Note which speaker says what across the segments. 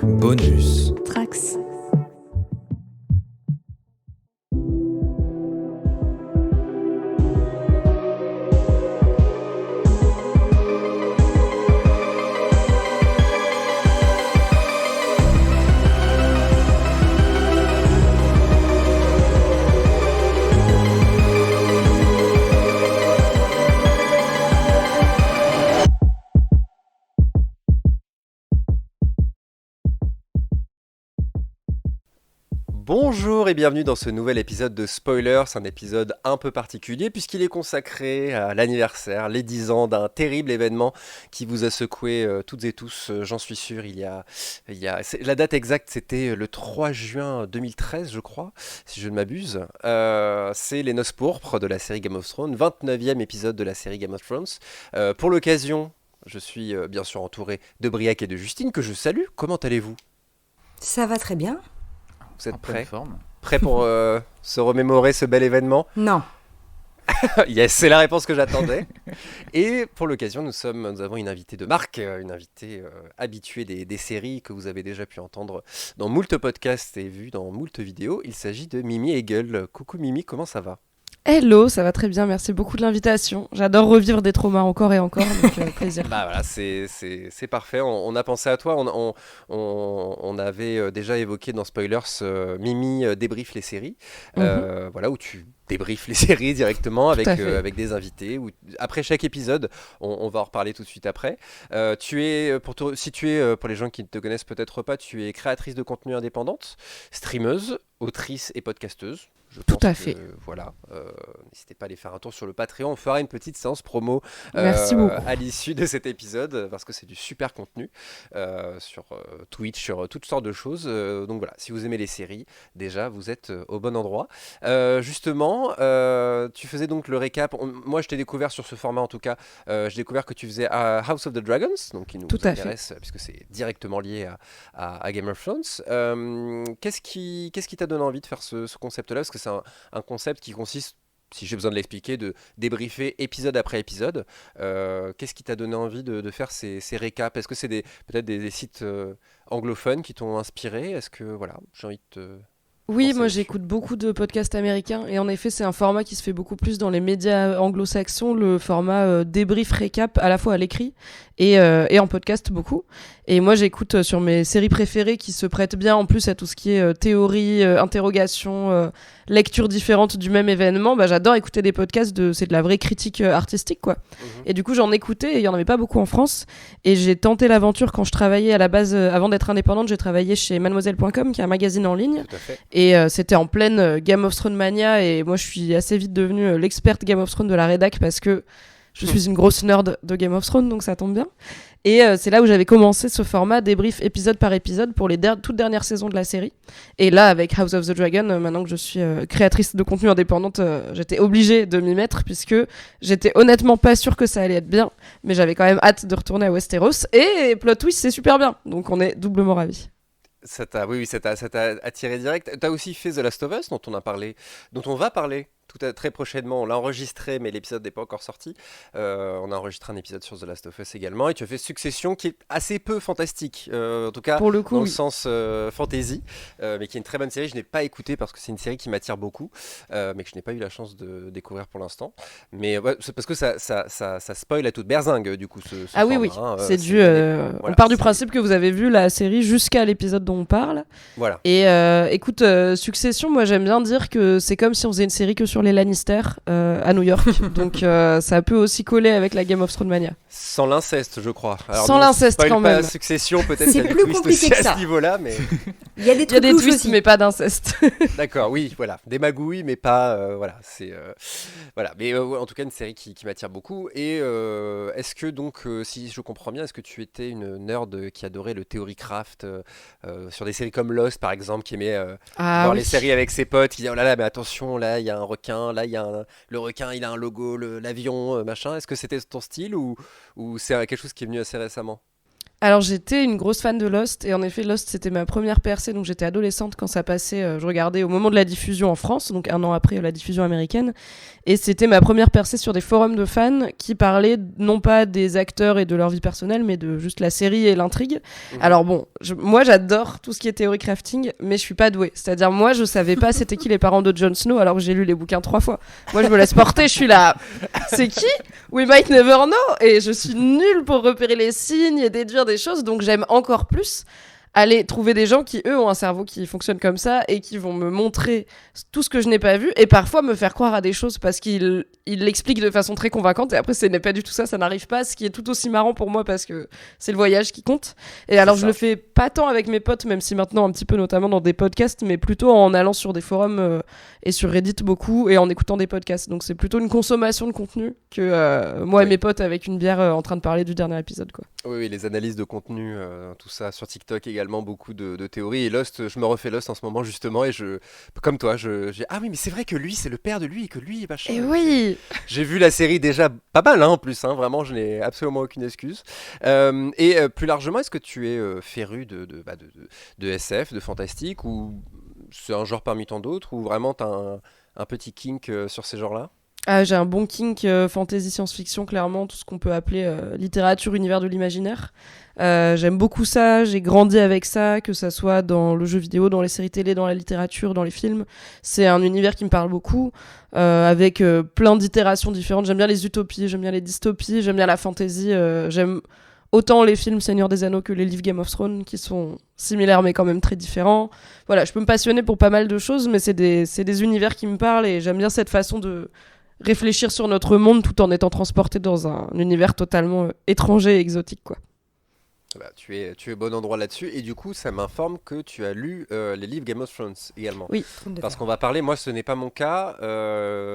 Speaker 1: Bonus.
Speaker 2: Trax.
Speaker 3: Bonjour et bienvenue dans ce nouvel épisode de Spoilers, un épisode un peu particulier puisqu'il est consacré à l'anniversaire, les 10 ans d'un terrible événement qui vous a secoué toutes et tous, j'en suis sûr, la date exacte c'était le 3 juin 2013 je crois, si je ne m'abuse. C'est les Noces pourpres de la série Game of Thrones, 29e épisode de la série Game of Thrones. Pour l'occasion, je suis bien sûr entouré de Briac et de Justine que je salue, comment allez-vous ?
Speaker 2: Ça va très bien.
Speaker 3: Vous êtes
Speaker 4: En pleine
Speaker 3: prêts ?
Speaker 4: forme.
Speaker 3: Prêts pour se remémorer ce bel événement ?
Speaker 2: Non.
Speaker 3: Yes, c'est la réponse que j'attendais. Et pour l'occasion, nous avons une invitée de marque, une invitée habituée des séries que vous avez déjà pu entendre dans moult podcasts et vu dans moult vidéos. Il s'agit de Mimi Hegel. Coucou Mimi, comment ça va ?
Speaker 5: Hello, ça va très bien, merci beaucoup de l'invitation. J'adore revivre des traumas encore et encore, donc plaisir.
Speaker 3: Bah voilà, c'est parfait. On a pensé à toi. On avait déjà évoqué dans Spoilers Mimi débrief les séries. Voilà, où tu débriefes les séries directement avec des invités. Après chaque épisode, on va en reparler tout de suite après. Pour les gens qui ne te connaissent peut-être pas, tu es créatrice de contenu indépendante, streameuse, autrice et podcasteuse.
Speaker 5: Tout à fait.
Speaker 3: Voilà, n'hésitez pas à aller faire un tour sur le Patreon. On fera une petite séance promo
Speaker 5: Merci beaucoup.
Speaker 3: à l'issue de cet épisode parce que c'est du super contenu sur Twitch, sur toutes sortes de choses. Donc voilà, si vous aimez les séries, déjà vous êtes au bon endroit. Justement, tu faisais donc le récap. Moi, je t'ai découvert sur ce format en tout cas. J'ai découvert que tu faisais House of the Dragons, donc qui nous
Speaker 5: Tout à
Speaker 3: intéresse puisque c'est directement lié à Game of Thrones. Qu'est-ce qui t'a donné envie de faire ce concept-là ? Parce que c'est un concept qui consiste, si j'ai besoin de l'expliquer, de débriefer épisode après épisode. Qu'est-ce qui t'a donné envie de faire ces récaps ? Est-ce que c'est peut-être des sites anglophones qui t'ont inspiré ? Est-ce que, voilà, j'ai envie de te...
Speaker 5: Oui, moi j'écoute beaucoup de podcasts américains et en effet c'est un format qui se fait beaucoup plus dans les médias anglo-saxons, le format débrief récap à la fois à l'écrit et en podcast beaucoup. Et moi j'écoute sur mes séries préférées qui se prêtent bien en plus à tout ce qui est théorie, interrogation, lecture différente du même événement. Bah, j'adore écouter des podcasts, c'est de la vraie critique artistique quoi. Et du coup j'en écoutais et il y en avait pas beaucoup en France. Et j'ai tenté l'aventure quand je travaillais à la base, avant d'être indépendante, j'ai travaillé chez mademoiselle.com qui est un magazine en ligne.
Speaker 3: Tout à fait.
Speaker 5: Et c'était en pleine Game of Thrones mania et moi je suis assez vite devenue l'experte Game of Thrones de la rédac parce que je suis une grosse nerd de Game of Thrones donc ça tombe bien. Et c'est là où j'avais commencé ce format débrief épisode par épisode pour les toutes dernières saisons de la série. Et là avec House of the Dragon, maintenant que je suis créatrice de contenu indépendante, j'étais obligée de m'y mettre puisque j'étais honnêtement pas sûre que ça allait être bien, mais j'avais quand même hâte de retourner à Westeros et plot twist c'est super bien, donc on est doublement ravis.
Speaker 3: Ça t'a attiré direct. T'as aussi fait The Last of Us, dont on va parler très prochainement. On l'a enregistré, mais l'épisode n'est pas encore sorti. On a enregistré un épisode sur The Last of Us également. Et tu as fait Succession, qui est assez peu fantastique, en tout cas
Speaker 5: Pour le coup,
Speaker 3: dans le
Speaker 5: oui.
Speaker 3: sens fantasy, mais qui est une très bonne série. Je n'ai pas écouté parce que c'est une série qui m'attire beaucoup, mais que je n'ai pas eu la chance de découvrir pour l'instant. Mais ouais, c'est parce que ça spoil à toute berzingue, du coup. Ce
Speaker 5: Ah oui,
Speaker 3: format,
Speaker 5: oui, c'est
Speaker 3: voilà,
Speaker 5: on part du principe que vous avez vu la série jusqu'à l'épisode dont on parle.
Speaker 3: Voilà.
Speaker 5: Et écoute, Succession, moi j'aime bien dire que c'est comme si on faisait une série que sur les Lannister à New York. Donc ça peut aussi coller avec la Game of Thrones mania.
Speaker 3: Sans l'inceste, je crois. Alors,
Speaker 5: Sans
Speaker 3: ne
Speaker 5: l'inceste,
Speaker 3: spoil
Speaker 5: quand
Speaker 3: pas
Speaker 5: même.
Speaker 3: Succession, peut-être
Speaker 2: C'est
Speaker 3: qu'il y a des
Speaker 2: plus
Speaker 3: twists
Speaker 2: compliqué
Speaker 3: aussi
Speaker 2: que
Speaker 3: à
Speaker 2: ça.
Speaker 3: ce niveau-là, mais...
Speaker 2: Il y a des
Speaker 5: Il y a
Speaker 2: trucs
Speaker 5: des
Speaker 2: louches
Speaker 5: twists,
Speaker 2: aussi.
Speaker 5: mais pas d'inceste.
Speaker 3: D'accord, oui, voilà. Des magouilles, mais pas... voilà, c'est... voilà, mais en tout cas, une série qui m'attire beaucoup. Et est-ce que, donc, si je comprends bien, est-ce que tu étais une nerd qui adorait le theorycraft sur des séries comme Lost, par exemple, qui aimait voir les séries avec ses potes, qui disaient, oh là là, mais attention, là, il y a un requin, là, le requin, il a un logo, l'avion, machin. Est-ce que c'était ton style ou c'est quelque chose qui est venu assez récemment ?
Speaker 5: Alors j'étais une grosse fan de Lost et en effet Lost c'était ma première percée, donc j'étais adolescente quand ça passait, je regardais au moment de la diffusion en France, donc 1 an après la diffusion américaine, et c'était ma première percée sur des forums de fans qui parlaient non pas des acteurs et de leur vie personnelle mais de juste la série et l'intrigue. Alors bon, moi j'adore tout ce qui est théorie crafting, mais je suis pas douée, c'est-à-dire moi je savais pas c'était qui les parents de Jon Snow alors que j'ai lu les bouquins 3 fois. Moi je me laisse porter, je suis là, c'est qui? We might never know, et je suis nulle pour repérer les signes et déduire des choses, donc j'aime encore plus aller trouver des gens qui, eux, ont un cerveau qui fonctionne comme ça et qui vont me montrer tout ce que je n'ai pas vu et parfois me faire croire à des choses parce qu'ils l'expliquent de façon très convaincante et après, ce n'est pas du tout ça, ça n'arrive pas, ce qui est tout aussi marrant pour moi parce que c'est le voyage qui compte. Et alors, je le fais pas tant avec mes potes, même si maintenant, un petit peu, notamment dans des podcasts, mais plutôt en allant sur des forums et sur Reddit beaucoup et en écoutant des podcasts. Donc, c'est plutôt une consommation de contenu que moi et mes potes avec une bière en train de parler du dernier épisode, quoi.
Speaker 3: Oui, les analyses de contenu, tout ça sur TikTok également, beaucoup de théories. Et Lost, je me refais Lost en ce moment justement, et comme toi, j'ai ah oui, mais c'est vrai que lui, c'est le père de lui, et que lui, machin.
Speaker 5: Et oui.
Speaker 3: J'ai vu la série déjà pas mal, hein, en plus, hein, vraiment, je n'ai absolument aucune excuse. Plus largement, est-ce que tu es féru de SF, de fantastique, ou c'est un genre parmi tant d'autres, ou vraiment t'as un petit kink sur ces genres-là?
Speaker 5: Ah, j'ai un bon kink fantasy science-fiction, clairement, tout ce qu'on peut appeler littérature, univers de l'imaginaire. J'aime beaucoup ça, j'ai grandi avec ça, que ça soit dans le jeu vidéo, dans les séries télé, dans la littérature, dans les films. C'est un univers qui me parle beaucoup, avec plein d'itérations différentes. J'aime bien les utopies, j'aime bien les dystopies, j'aime bien la fantasy. J'aime autant les films Seigneur des Anneaux que les livres Game of Thrones, qui sont similaires mais quand même très différents. Voilà, je peux me passionner pour pas mal de choses, mais c'est des univers qui me parlent et j'aime bien cette façon de réfléchir sur notre monde tout en étant transporté dans un univers totalement étranger et exotique, quoi.
Speaker 3: Bah, tu es au bon endroit là-dessus, et du coup ça m'informe que tu as lu les livres Game of Thrones également.
Speaker 5: Oui.
Speaker 3: Parce qu'on va parler, moi ce n'est pas mon cas,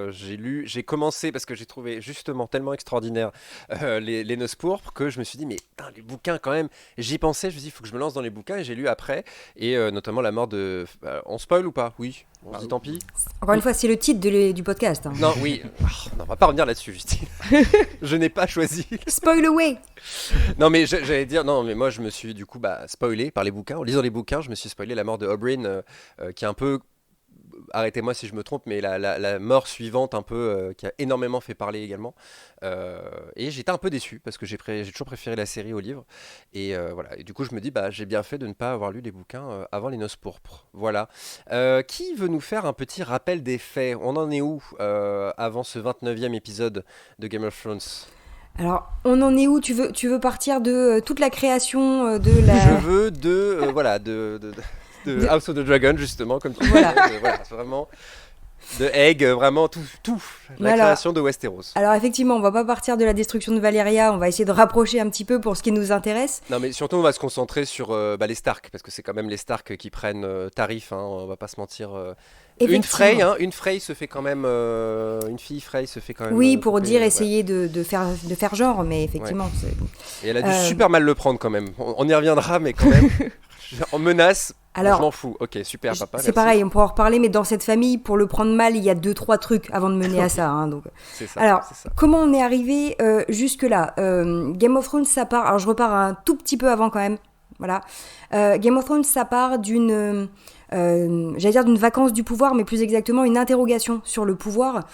Speaker 3: j'ai commencé parce que j'ai trouvé justement tellement extraordinaire les Noces pourpres que je me suis dit mais putain, les bouquins quand même, j'y pensais, je me suis dit il faut que je me lance dans les bouquins, et j'ai lu après, et notamment la mort de... on spoil ou pas? Oui. On se dit tant pis.
Speaker 2: Encore une fois, c'est le titre du podcast. Hein.
Speaker 3: Non, oui. Non, on va pas revenir là-dessus, Justine. Je n'ai pas choisi.
Speaker 2: Spoil away.
Speaker 3: Non, mais j'allais dire, non, mais moi je me suis du coup spoilé par les bouquins. En lisant les bouquins, je me suis spoilé la mort de Oberyn, qui est un peu, arrêtez-moi si je me trompe, mais la mort suivante un peu, qui a énormément fait parler également. Et j'étais un peu déçu parce que j'ai toujours préféré la série au livre. Et voilà. Et du coup, je me dis, j'ai bien fait de ne pas avoir lu les bouquins avant les Noces pourpres. Voilà. Qui veut nous faire un petit rappel des faits? On en est où avant ce 29e épisode de Game of Thrones?
Speaker 2: Alors, on en est où? Tu veux partir de toute la création de la...
Speaker 3: Je veux de House of the Dragon, justement, comme tu dis.
Speaker 2: Voilà.
Speaker 3: Voilà, vraiment... De Egg, vraiment tout. La création de Westeros.
Speaker 2: Alors effectivement, on va pas partir de la destruction de Valyria, on va essayer de rapprocher un petit peu pour ce qui nous intéresse.
Speaker 3: Non, mais surtout on va se concentrer sur les Stark, parce que c'est quand même les Stark qui prennent tarif, hein, on va pas se mentir. Une Frey se fait quand même, une fille Frey se fait quand même.
Speaker 2: Oui, pour
Speaker 3: couper,
Speaker 2: dire essayer de faire genre, mais effectivement. Ouais.
Speaker 3: Et elle a dû super mal le prendre quand même. On y reviendra, mais quand même. En menace. Alors, je m'en fous. Ok, super, papa.
Speaker 2: C'est pareil, on pourra en reparler, mais dans cette famille, pour le prendre mal, il y a 2-3 trucs avant de mener à ça. Hein, donc.
Speaker 3: C'est ça.
Speaker 2: Alors,
Speaker 3: c'est ça.
Speaker 2: Comment on est arrivé jusque-là? Game of Thrones, ça part. Alors, je repars un tout petit peu avant quand même. Voilà. Game of Thrones, ça part d'une vacance du pouvoir, mais plus exactement une interrogation sur le pouvoir,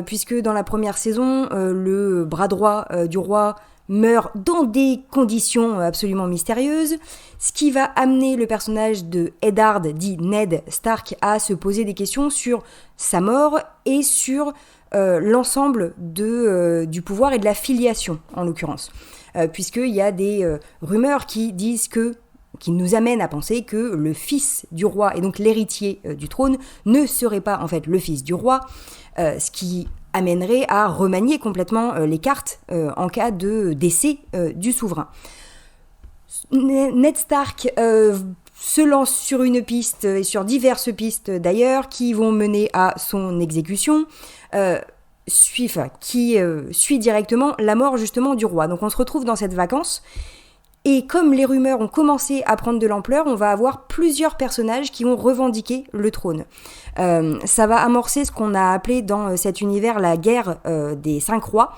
Speaker 2: puisque dans la première saison, le bras droit du roi meurt dans des conditions absolument mystérieuses, ce qui va amener le personnage de Eddard, dit Ned Stark, à se poser des questions sur sa mort et sur l'ensemble du pouvoir et de la filiation, en l'occurrence. Puisqu'il y a des rumeurs qui nous amènent à penser que le fils du roi, et donc l'héritier du trône, ne serait pas en fait le fils du roi, ce qui amènerait à remanier complètement les cartes en cas de décès du souverain. Ned Stark se lance sur une piste, et sur diverses pistes d'ailleurs, qui vont mener à son exécution, qui suit directement la mort justement du roi. Donc on se retrouve dans cette vacance, et comme les rumeurs ont commencé à prendre de l'ampleur, on va avoir plusieurs personnages qui ont revendiqué le trône. Ça va amorcer ce qu'on a appelé dans cet univers la guerre des 5 rois,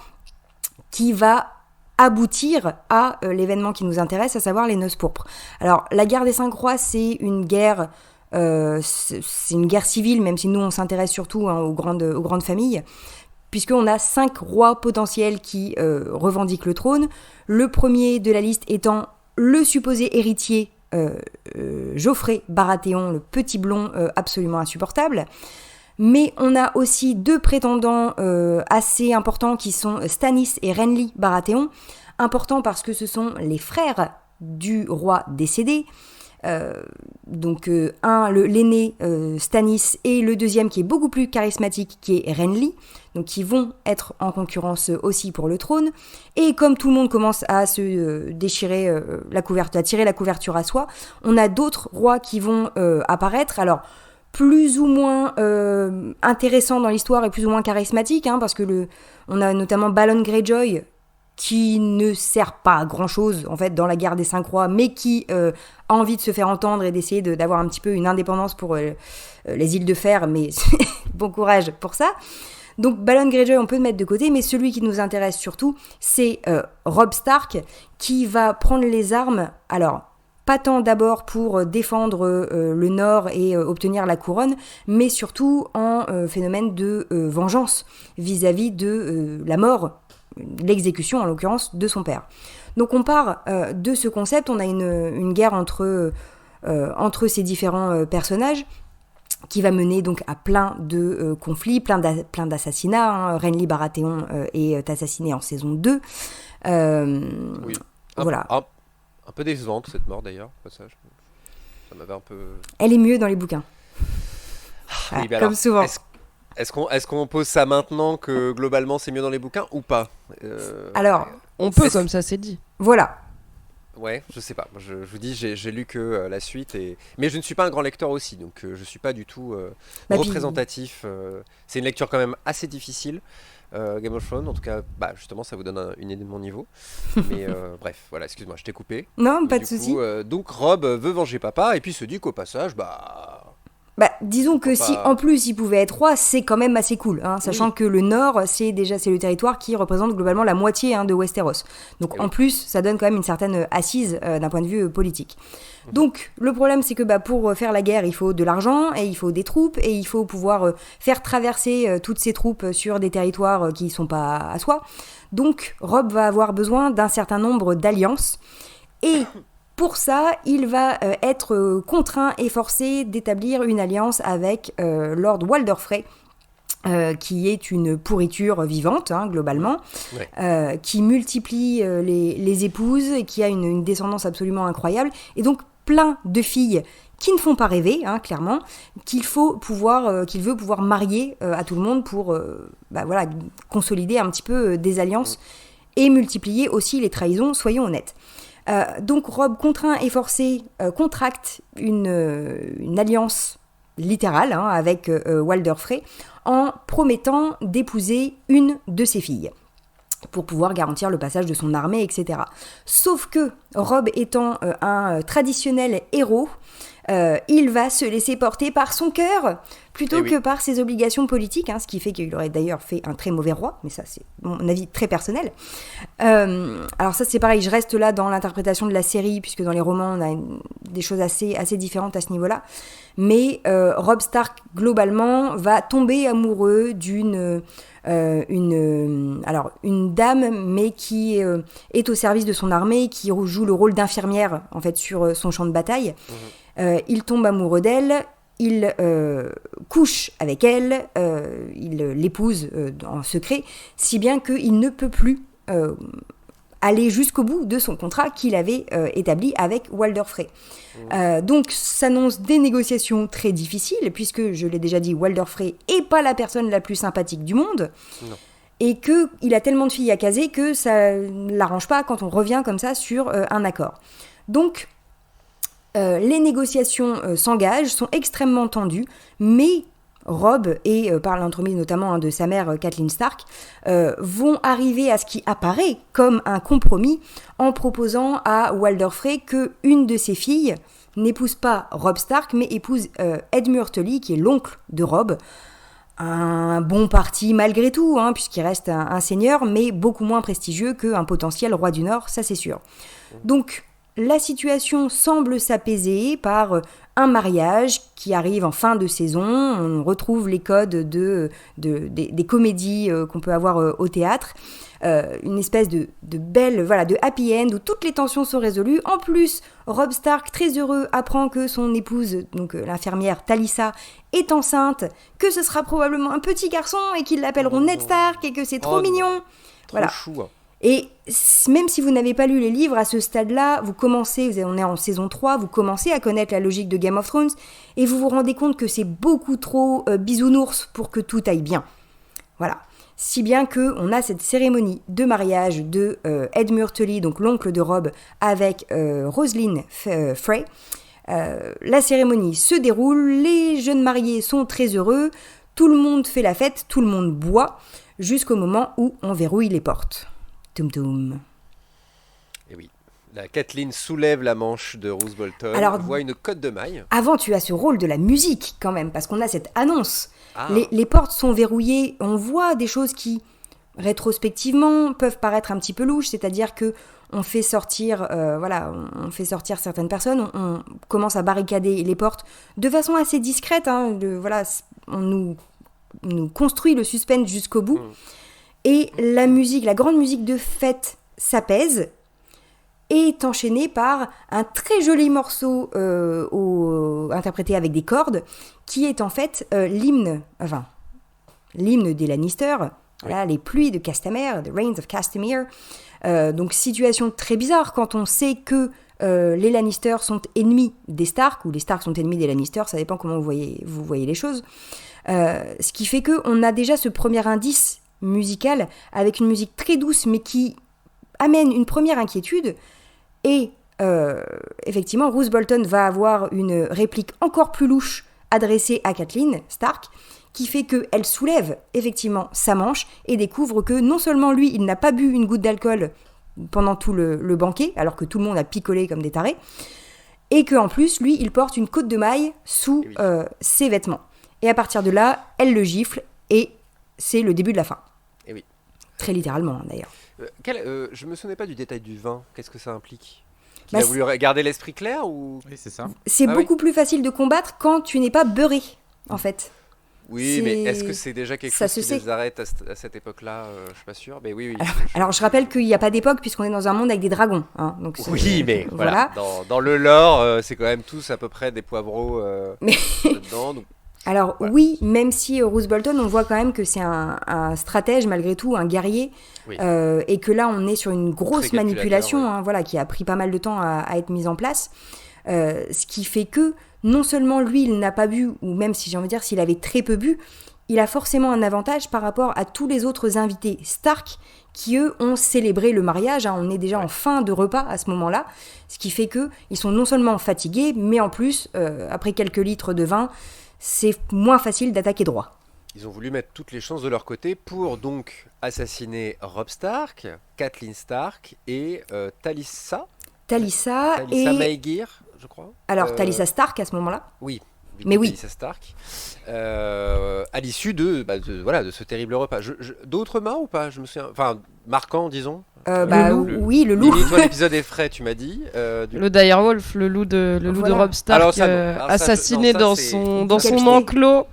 Speaker 2: qui va aboutir à l'événement qui nous intéresse, à savoir les Noces pourpres. Alors, la guerre des 5 rois, c'est une guerre civile, même si nous, on s'intéresse surtout aux grandes familles, puisqu'on a 5 rois potentiels qui revendiquent le trône. Le premier de la liste étant le supposé héritier Geoffrey Baratheon, le petit blond absolument insupportable. Mais on a aussi 2 prétendants assez importants qui sont Stannis et Renly Baratheon. Importants parce que ce sont les frères du roi décédé. Donc l'aîné Stannis et le deuxième qui est beaucoup plus charismatique qui est Renly, donc qui vont être en concurrence aussi pour le trône. Et comme tout le monde commence à se déchirer à tirer la couverture à soi, on a d'autres rois qui vont apparaître. Alors plus ou moins intéressants dans l'histoire et plus ou moins charismatiques, parce que on a notamment Balon Greyjoy, qui ne sert pas à grand-chose, en fait, dans la guerre des 5 rois, mais qui a envie de se faire entendre et d'essayer d'avoir un petit peu une indépendance pour les îles de fer, mais bon courage pour ça. Donc, Balon Greyjoy, on peut le mettre de côté, mais celui qui nous intéresse surtout, c'est Robb Stark, qui va prendre les armes, alors, pas tant d'abord pour défendre le Nord et obtenir la couronne, mais surtout en phénomène de vengeance vis-à-vis de la mort, l'exécution en l'occurrence de son père. Donc on part de ce concept, on a une guerre entre ces différents personnages qui va mener donc à plein de conflits, plein d'assassinats. Renly Baratheon est assassiné en saison 2.
Speaker 3: Oui.
Speaker 2: Voilà.
Speaker 3: Un peu décevante cette mort d'ailleurs, au passage. Ça m'avait un peu...
Speaker 2: Elle est mieux dans les bouquins.
Speaker 3: Oui,
Speaker 2: comme alors, souvent.
Speaker 3: Est-ce qu'on pose ça maintenant que globalement c'est mieux dans les bouquins ou pas
Speaker 2: Alors,
Speaker 5: on peut comme ça, c'est dit.
Speaker 2: Voilà.
Speaker 3: Ouais, je sais pas. Je vous dis, j'ai lu que la suite, mais je ne suis pas un grand lecteur aussi, donc je suis pas du tout représentatif. C'est une lecture quand même assez difficile, Game of Thrones. En tout cas, justement, ça vous donne une idée de mon niveau. Mais bref, voilà, excuse-moi, je t'ai coupé.
Speaker 2: Non, pas de souci.
Speaker 3: Donc Robb veut venger papa et puis se dit qu'au passage,
Speaker 2: disons que si en plus il pouvait être roi, c'est quand même assez cool, sachant que le Nord, c'est le territoire qui représente globalement la moitié de Westeros. Donc en plus, ça donne quand même une certaine assise d'un point de vue politique. Donc le problème, c'est que pour faire la guerre, il faut de l'argent, et il faut des troupes, et il faut pouvoir faire traverser toutes ces troupes sur des territoires qui ne sont pas à soi. Donc Robb va avoir besoin d'un certain nombre d'alliances, et... Pour ça, il va être contraint et forcé d'établir une alliance avec Lord Walder Frey, qui est une pourriture vivante, globalement, qui multiplie les épouses et qui a une descendance absolument incroyable, et donc plein de filles qui ne font pas rêver, clairement, qu'il veut pouvoir marier à tout le monde pour consolider un petit peu des alliances et multiplier aussi les trahisons, soyons honnêtes. Donc Robb, contraint et forcé, contracte une alliance littérale avec Walder Frey en promettant d'épouser une de ses filles pour pouvoir garantir le passage de son armée, etc. Sauf que Robb étant un traditionnel héros, il va se laisser porter par son cœur plutôt que par ses obligations politiques, ce qui fait qu'il aurait d'ailleurs fait un très mauvais roi, mais ça c'est mon avis très personnel. Alors ça c'est pareil, je reste là dans l'interprétation de la série, puisque dans les romans on a des choses assez différentes à ce niveau-là, mais Robb Stark globalement va tomber amoureux d'une dame, mais qui est au service de son armée, qui joue le rôle d'infirmière en fait sur son champ de bataille. Il tombe amoureux d'elle, il couche avec elle, il l'épouse en secret, si bien qu'il ne peut plus aller jusqu'au bout de son contrat qu'il avait établi avec Walder Frey. Donc s'annoncent des négociations très difficiles, puisque, je l'ai déjà dit, Walder Frey n'est pas la personne la plus sympathique du monde. Non. Et qu'il a tellement de filles à caser que ça ne l'arrange pas quand on revient comme ça sur un accord. Donc les négociations s'engagent, sont extrêmement tendues, mais Robb et par l'entremise notamment de sa mère Catelyn Stark vont arriver à ce qui apparaît comme un compromis en proposant à Walder Frey que une de ses filles n'épouse pas Robb Stark mais épouse Edmure Tully, qui est l'oncle de Robb. un bon parti malgré tout, hein, puisqu'il reste un seigneur, mais beaucoup moins prestigieux qu'un potentiel roi du Nord, ça c'est sûr. Donc la situation semble s'apaiser par un mariage qui arrive en fin de saison. On retrouve les codes des comédies qu'on peut avoir au théâtre. Une espèce de belle, voilà, de happy end où toutes les tensions sont résolues. En plus, Robb Stark, très heureux, apprend que son épouse, donc l'infirmière Talissa, est enceinte, que ce sera probablement un petit garçon et qu'ils l'appelleront Ned Stark et que c'est trop mignon.
Speaker 3: Trop chou. Hein.
Speaker 2: Et même si vous n'avez pas lu les livres, à ce stade-là, on est en saison 3, vous commencez à connaître la logique de Game of Thrones et vous vous rendez compte que c'est beaucoup trop bisounours pour que tout aille bien. Voilà. Si bien qu'on a cette cérémonie de mariage de Edmure Tully, donc l'oncle de Robb, avec Roselyne Frey. La cérémonie se déroule, les jeunes mariés sont très heureux, tout le monde fait la fête, tout le monde boit, jusqu'au moment où on verrouille les portes. Toum toum.
Speaker 3: Et oui, la Catelyn soulève la manche de Roose Bolton, voit une cotte de maille.
Speaker 2: Avant, tu as ce rôle de la musique quand même, parce qu'on a cette annonce.
Speaker 3: Ah.
Speaker 2: Les portes sont verrouillées, on voit des choses qui, rétrospectivement, peuvent paraître un petit peu louches, c'est-à-dire que on fait sortir certaines personnes, on commence à barricader les portes de façon assez discrète, hein, on nous construit le suspense jusqu'au bout. Et la musique, la grande musique de fête s'apaise et est enchaînée par un très joli morceau interprété avec des cordes qui est en fait l'hymne des Lannister, voilà, les pluies de Castamere, The Rains of Castamere. Donc situation très bizarre quand on sait que les Lannister sont ennemis des Stark, ou les Stark sont ennemis des Lannister, ça dépend comment vous voyez les choses. Ce qui fait qu'on a déjà ce premier indice musical avec une musique très douce mais qui amène une première inquiétude et effectivement Roose Bolton va avoir une réplique encore plus louche adressée à Catelyn Stark qui fait qu'elle soulève effectivement sa manche et découvre que non seulement lui il n'a pas bu une goutte d'alcool pendant tout le banquet alors que tout le monde a picolé comme des tarés et qu'en plus lui il porte une cotte de maille sous ses vêtements et à partir de là elle le gifle et c'est le début de la fin.
Speaker 3: Et oui.
Speaker 2: Très littéralement, d'ailleurs.
Speaker 3: Je me souvenais pas du détail du vin. Qu'est-ce que ça implique ? Il a voulu garder l'esprit clair ou...
Speaker 1: Oui, c'est ça.
Speaker 2: C'est beaucoup plus facile de combattre quand tu n'es pas beurré, en fait.
Speaker 3: Oui, mais est-ce que c'est déjà quelque chose qui les arrête à cette époque-là ? Je suis pas sûr, mais oui.
Speaker 2: Alors, je rappelle qu'il n'y a pas d'époque puisqu'on est dans un monde avec des dragons. Hein, donc
Speaker 3: oui, mais voilà. Dans le lore, c'est quand même tous à peu près des poivreaux dedans, donc...
Speaker 2: Alors oui, même si Roose Bolton, on voit quand même que c'est un stratège malgré tout, un guerrier, et que là on est sur une grosse manipulation, hein, voilà, qui a pris pas mal de temps à être mise en place, ce qui fait que non seulement lui il n'a pas bu, ou même si j'ai envie de dire s'il avait très peu bu, il a forcément un avantage par rapport à tous les autres invités Stark qui eux ont célébré le mariage, hein, on est déjà en fin de repas à ce moment-là, ce qui fait que ils sont non seulement fatigués, mais en plus après quelques litres de vin, c'est moins facile d'attaquer droit.
Speaker 3: Ils ont voulu mettre toutes les chances de leur côté pour donc assassiner Robb Stark, Catelyn Stark et Talissa Maegir, je crois.
Speaker 2: Alors Talissa Stark à ce moment-là.
Speaker 3: Oui.
Speaker 2: Mais oui.
Speaker 3: Talissa Stark. À l'issue de ce terrible repas. D'autres mains ou pas ? Je me souviens. Enfin, marquant, disons.
Speaker 2: Oui, le loup.
Speaker 3: Toi, l'épisode est frais, tu m'as dit.
Speaker 5: Le Direwolf, le loup de Robb Stark, assassiné dans son enclos,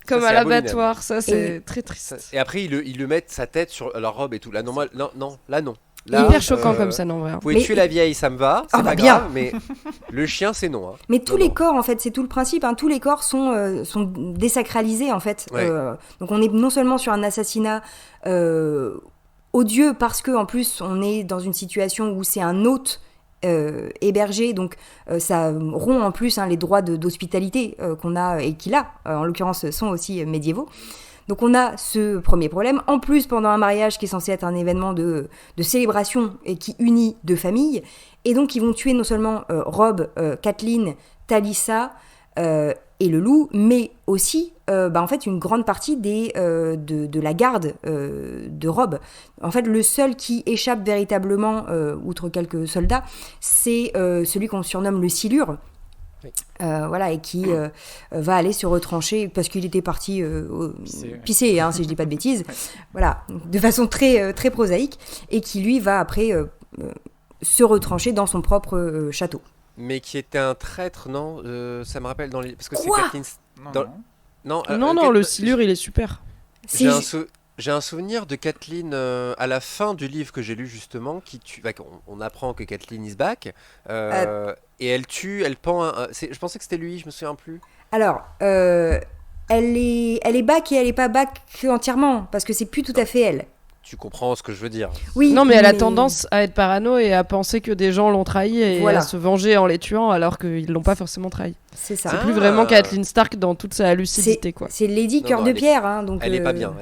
Speaker 5: comme à l'abattoir. Ça, c'est très triste.
Speaker 3: Et après, ils lui mettent sa tête sur leur robe et tout. Là, non.
Speaker 5: Là, hyper choquant comme ça, non, vrai.
Speaker 3: Vous pouvez tuer la vieille, ça me va. C'est pas grave, mais le chien, c'est non. Hein.
Speaker 2: Mais tous les corps, en fait, c'est tout le principe. Hein, tous les corps sont désacralisés, en fait.
Speaker 3: Ouais.
Speaker 2: Donc, on est non seulement sur un assassinat odieux parce que en plus on est dans une situation où c'est un hôte hébergé, donc ça rompt en plus les droits d'hospitalité qu'on a et qu'il a, en l'occurrence sont aussi médiévaux. Donc on a ce premier problème. En plus, pendant un mariage qui est censé être un événement de célébration et qui unit deux familles, et donc ils vont tuer non seulement Robb, Catelyn, Talissa et le loup, mais aussi en fait une grande partie de la garde de Robb. En fait, le seul qui échappe véritablement, outre quelques soldats, c'est celui qu'on surnomme le Silure,
Speaker 3: Oui.
Speaker 2: Voilà, et qui va aller se retrancher parce qu'il était parti pisser, si je dis pas de bêtises, voilà, de façon très, très prosaïque, et qui lui va après se retrancher dans son propre château.
Speaker 3: Mais qui était un traître, non? Ça me rappelle parce que c'est
Speaker 2: Quoi?
Speaker 3: Kathleen. Dans... Non,
Speaker 5: Non, le silure, il est super.
Speaker 3: J'ai j'ai un souvenir de Kathleen à la fin du livre que j'ai lu justement, on apprend que Kathleen is back, et elle pend je pensais que c'était lui, je me souviens plus.
Speaker 2: Alors, elle est back et elle est pas back entièrement, parce que c'est plus tout à fait elle.
Speaker 3: Tu comprends ce que je veux dire?
Speaker 2: Oui,
Speaker 5: non, mais elle a tendance à être parano et à penser que des gens l'ont trahi et à se venger en les tuant alors qu'ils l'ont pas forcément trahi.
Speaker 2: C'est ça.
Speaker 5: C'est plus vraiment Kathleen Stark dans toute sa lucidité, quoi.
Speaker 2: C'est Lady Cœur de Pierre, donc.
Speaker 3: Elle est pas bien,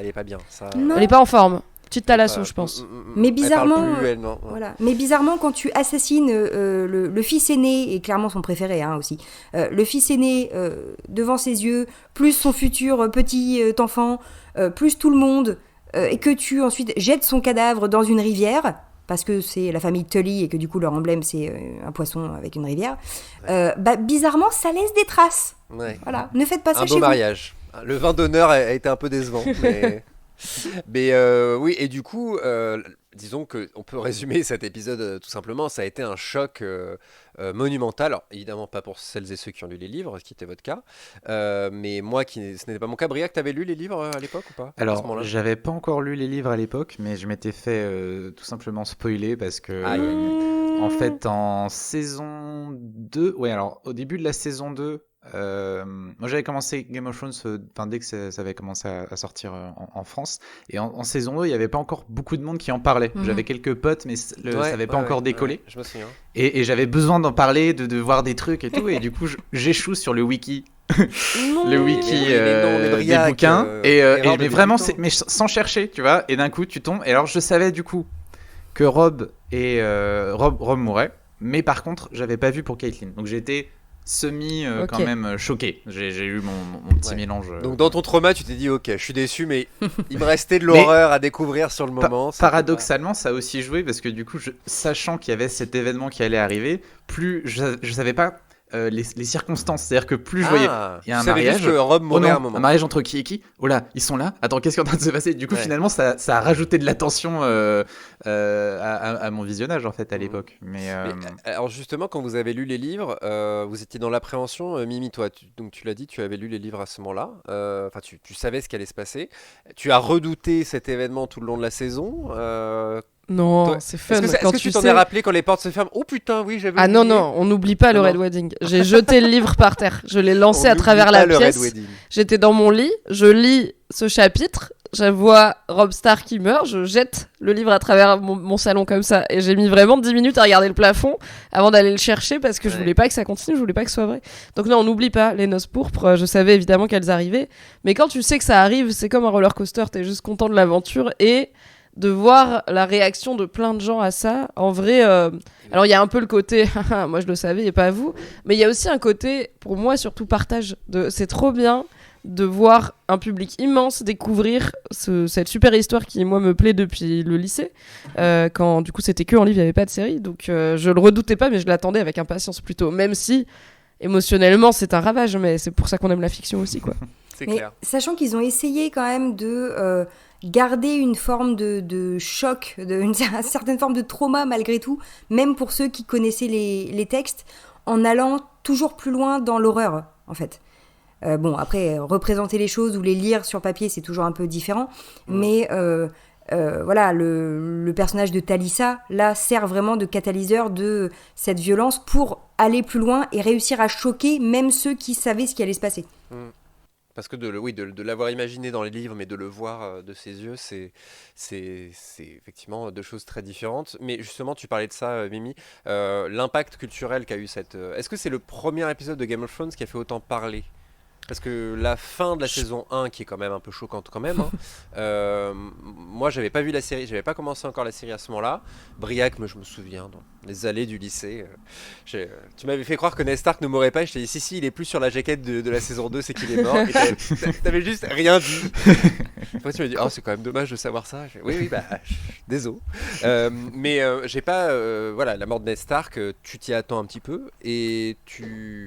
Speaker 3: ça.
Speaker 2: Non.
Speaker 5: Elle est pas en forme. Petite thalasso, je pense.
Speaker 2: Mais bizarrement,
Speaker 3: elle parle plus, non.
Speaker 2: voilà. Mais bizarrement, quand tu assassines le fils aîné, et clairement son préféré aussi, le fils aîné devant ses yeux, plus son futur petit enfant, plus tout le monde, et que tu ensuite jettes son cadavre dans une rivière, parce que c'est la famille Tully et que du coup leur emblème c'est un poisson avec une rivière, bizarrement ça laisse des traces.
Speaker 3: Ouais.
Speaker 2: Voilà, ne faites pas ça
Speaker 3: un
Speaker 2: chez
Speaker 3: beau
Speaker 2: vous.
Speaker 3: mariage. Le vin d'honneur a été un peu décevant, mais oui, et du coup, disons qu'on peut résumer cet épisode tout simplement, ça a été un choc monumental. Alors, évidemment, pas pour celles et ceux qui ont lu les livres, ce qui était votre cas, mais moi, ce n'était pas mon cas. Briac, t'avais lu les livres à l'époque ou pas?
Speaker 1: Alors, j'avais pas encore lu les livres à l'époque, mais je m'étais fait tout simplement spoiler parce que, en fait, en saison 2, ouais, alors au début de la saison 2, moi j'avais commencé Game of Thrones dès que ça avait commencé à sortir en France, et en saison 2 il n'y avait pas encore beaucoup de monde qui en parlait. J'avais quelques potes, mais ça n'avait pas encore décollé,
Speaker 3: je me souviens.
Speaker 1: et j'avais besoin d'en parler, de voir des trucs et tout, et du coup j'échoue sur le wiki le wiki des bouquins, mais vraiment mais sans chercher, tu vois, et d'un coup tu tombes, et alors je savais du coup que Robb mourait, mais par contre j'avais pas vu pour Caitlyn, donc j'étais quand même choqué. J'ai eu mon petit mélange.
Speaker 3: Donc dans ton trauma, tu t'es dit ok, je suis déçu, mais il me restait de l'horreur à découvrir sur le moment.
Speaker 1: Paradoxalement, ça a aussi joué parce que du coup, sachant qu'il y avait cet événement qui allait arriver, plus je savais pas les circonstances. C'est-à-dire que plus je voyais, il y a un mariage.
Speaker 3: Juste que Robb mourait à un moment.
Speaker 1: Un mariage entre qui et qui? Oh là, ils sont là. Attends, qu'est-ce qui est en train de se passer? Du coup, finalement, ça a rajouté de la tension à mon visionnage en fait à l'époque. Mais
Speaker 3: alors justement, quand vous avez lu les livres, vous étiez dans l'appréhension. Mimi, toi, donc tu l'as dit, tu avais lu les livres à ce moment-là. Enfin, tu savais ce qui allait se passer. Tu as redouté cet événement tout le long de la saison.
Speaker 5: Non, c'est fun.
Speaker 3: Est-ce que tu t'en es rappelé quand les portes se ferment? Oh putain, oui, j'avais oublié.
Speaker 5: Non, on n'oublie pas le Red Wedding. J'ai jeté le livre par terre. Je l'ai lancé à travers la pièce. J'étais dans mon lit, je lis ce chapitre, je vois Robb Stark qui meurt, je jette le livre à travers mon salon comme ça. Et j'ai mis vraiment 10 minutes à regarder le plafond avant d'aller le chercher parce que je voulais pas que ça continue, je voulais pas que ce soit vrai. Donc non, on n'oublie pas les noces pourpres. Je savais évidemment qu'elles arrivaient. Mais quand tu sais que ça arrive, c'est comme un roller coaster, t'es juste content de l'aventure et de voir la réaction de plein de gens à ça. En vrai, alors il y a un peu le côté moi je le savais et pas vous, mais il y a aussi un côté, pour moi surtout, partage. C'est trop bien de voir un public immense découvrir cette super histoire qui moi me plaît depuis le lycée, quand du coup c'était que en livre, il n'y avait pas de série, donc je le redoutais pas, mais je l'attendais avec impatience plutôt, même si émotionnellement c'est un ravage, mais c'est pour ça qu'on aime la fiction aussi, quoi.
Speaker 3: C'est clair.
Speaker 2: Sachant qu'ils ont essayé quand même de garder une forme de choc, une certaine forme de trauma malgré tout, même pour ceux qui connaissaient les textes, en allant toujours plus loin dans l'horreur, en fait. Bon, après, représenter les choses ou les lire sur papier, c'est toujours un peu différent, mais voilà, le personnage de Talissa, là, sert vraiment de catalyseur de cette violence pour aller plus loin et réussir à choquer même ceux qui savaient ce qui allait se passer.
Speaker 3: Parce que de l'avoir imaginé dans les livres, mais de le voir de ses yeux, c'est effectivement deux choses très différentes. Mais justement, tu parlais de ça, Mimi, l'impact culturel qu'a eu cette... Est-ce que c'est le premier épisode de Game of Thrones qui a fait autant parler Parce que la fin de la saison 1, qui est quand même un peu choquante quand même, moi j'avais pas vu la série, j'avais pas commencé encore la série à ce moment-là. Briac, je me souviens, dans les allées du lycée, tu m'avais fait croire que Ned Stark ne mourrait pas, et je t'ai dit si, il est plus sur la jaquette de la saison 2, c'est qu'il est mort, et t'avais juste rien dit. Après tu m'as dit, oh c'est quand même dommage de savoir ça. Oui, désolé. Mais j'ai pas, voilà, la mort de Ned Stark, tu t'y attends un petit peu, et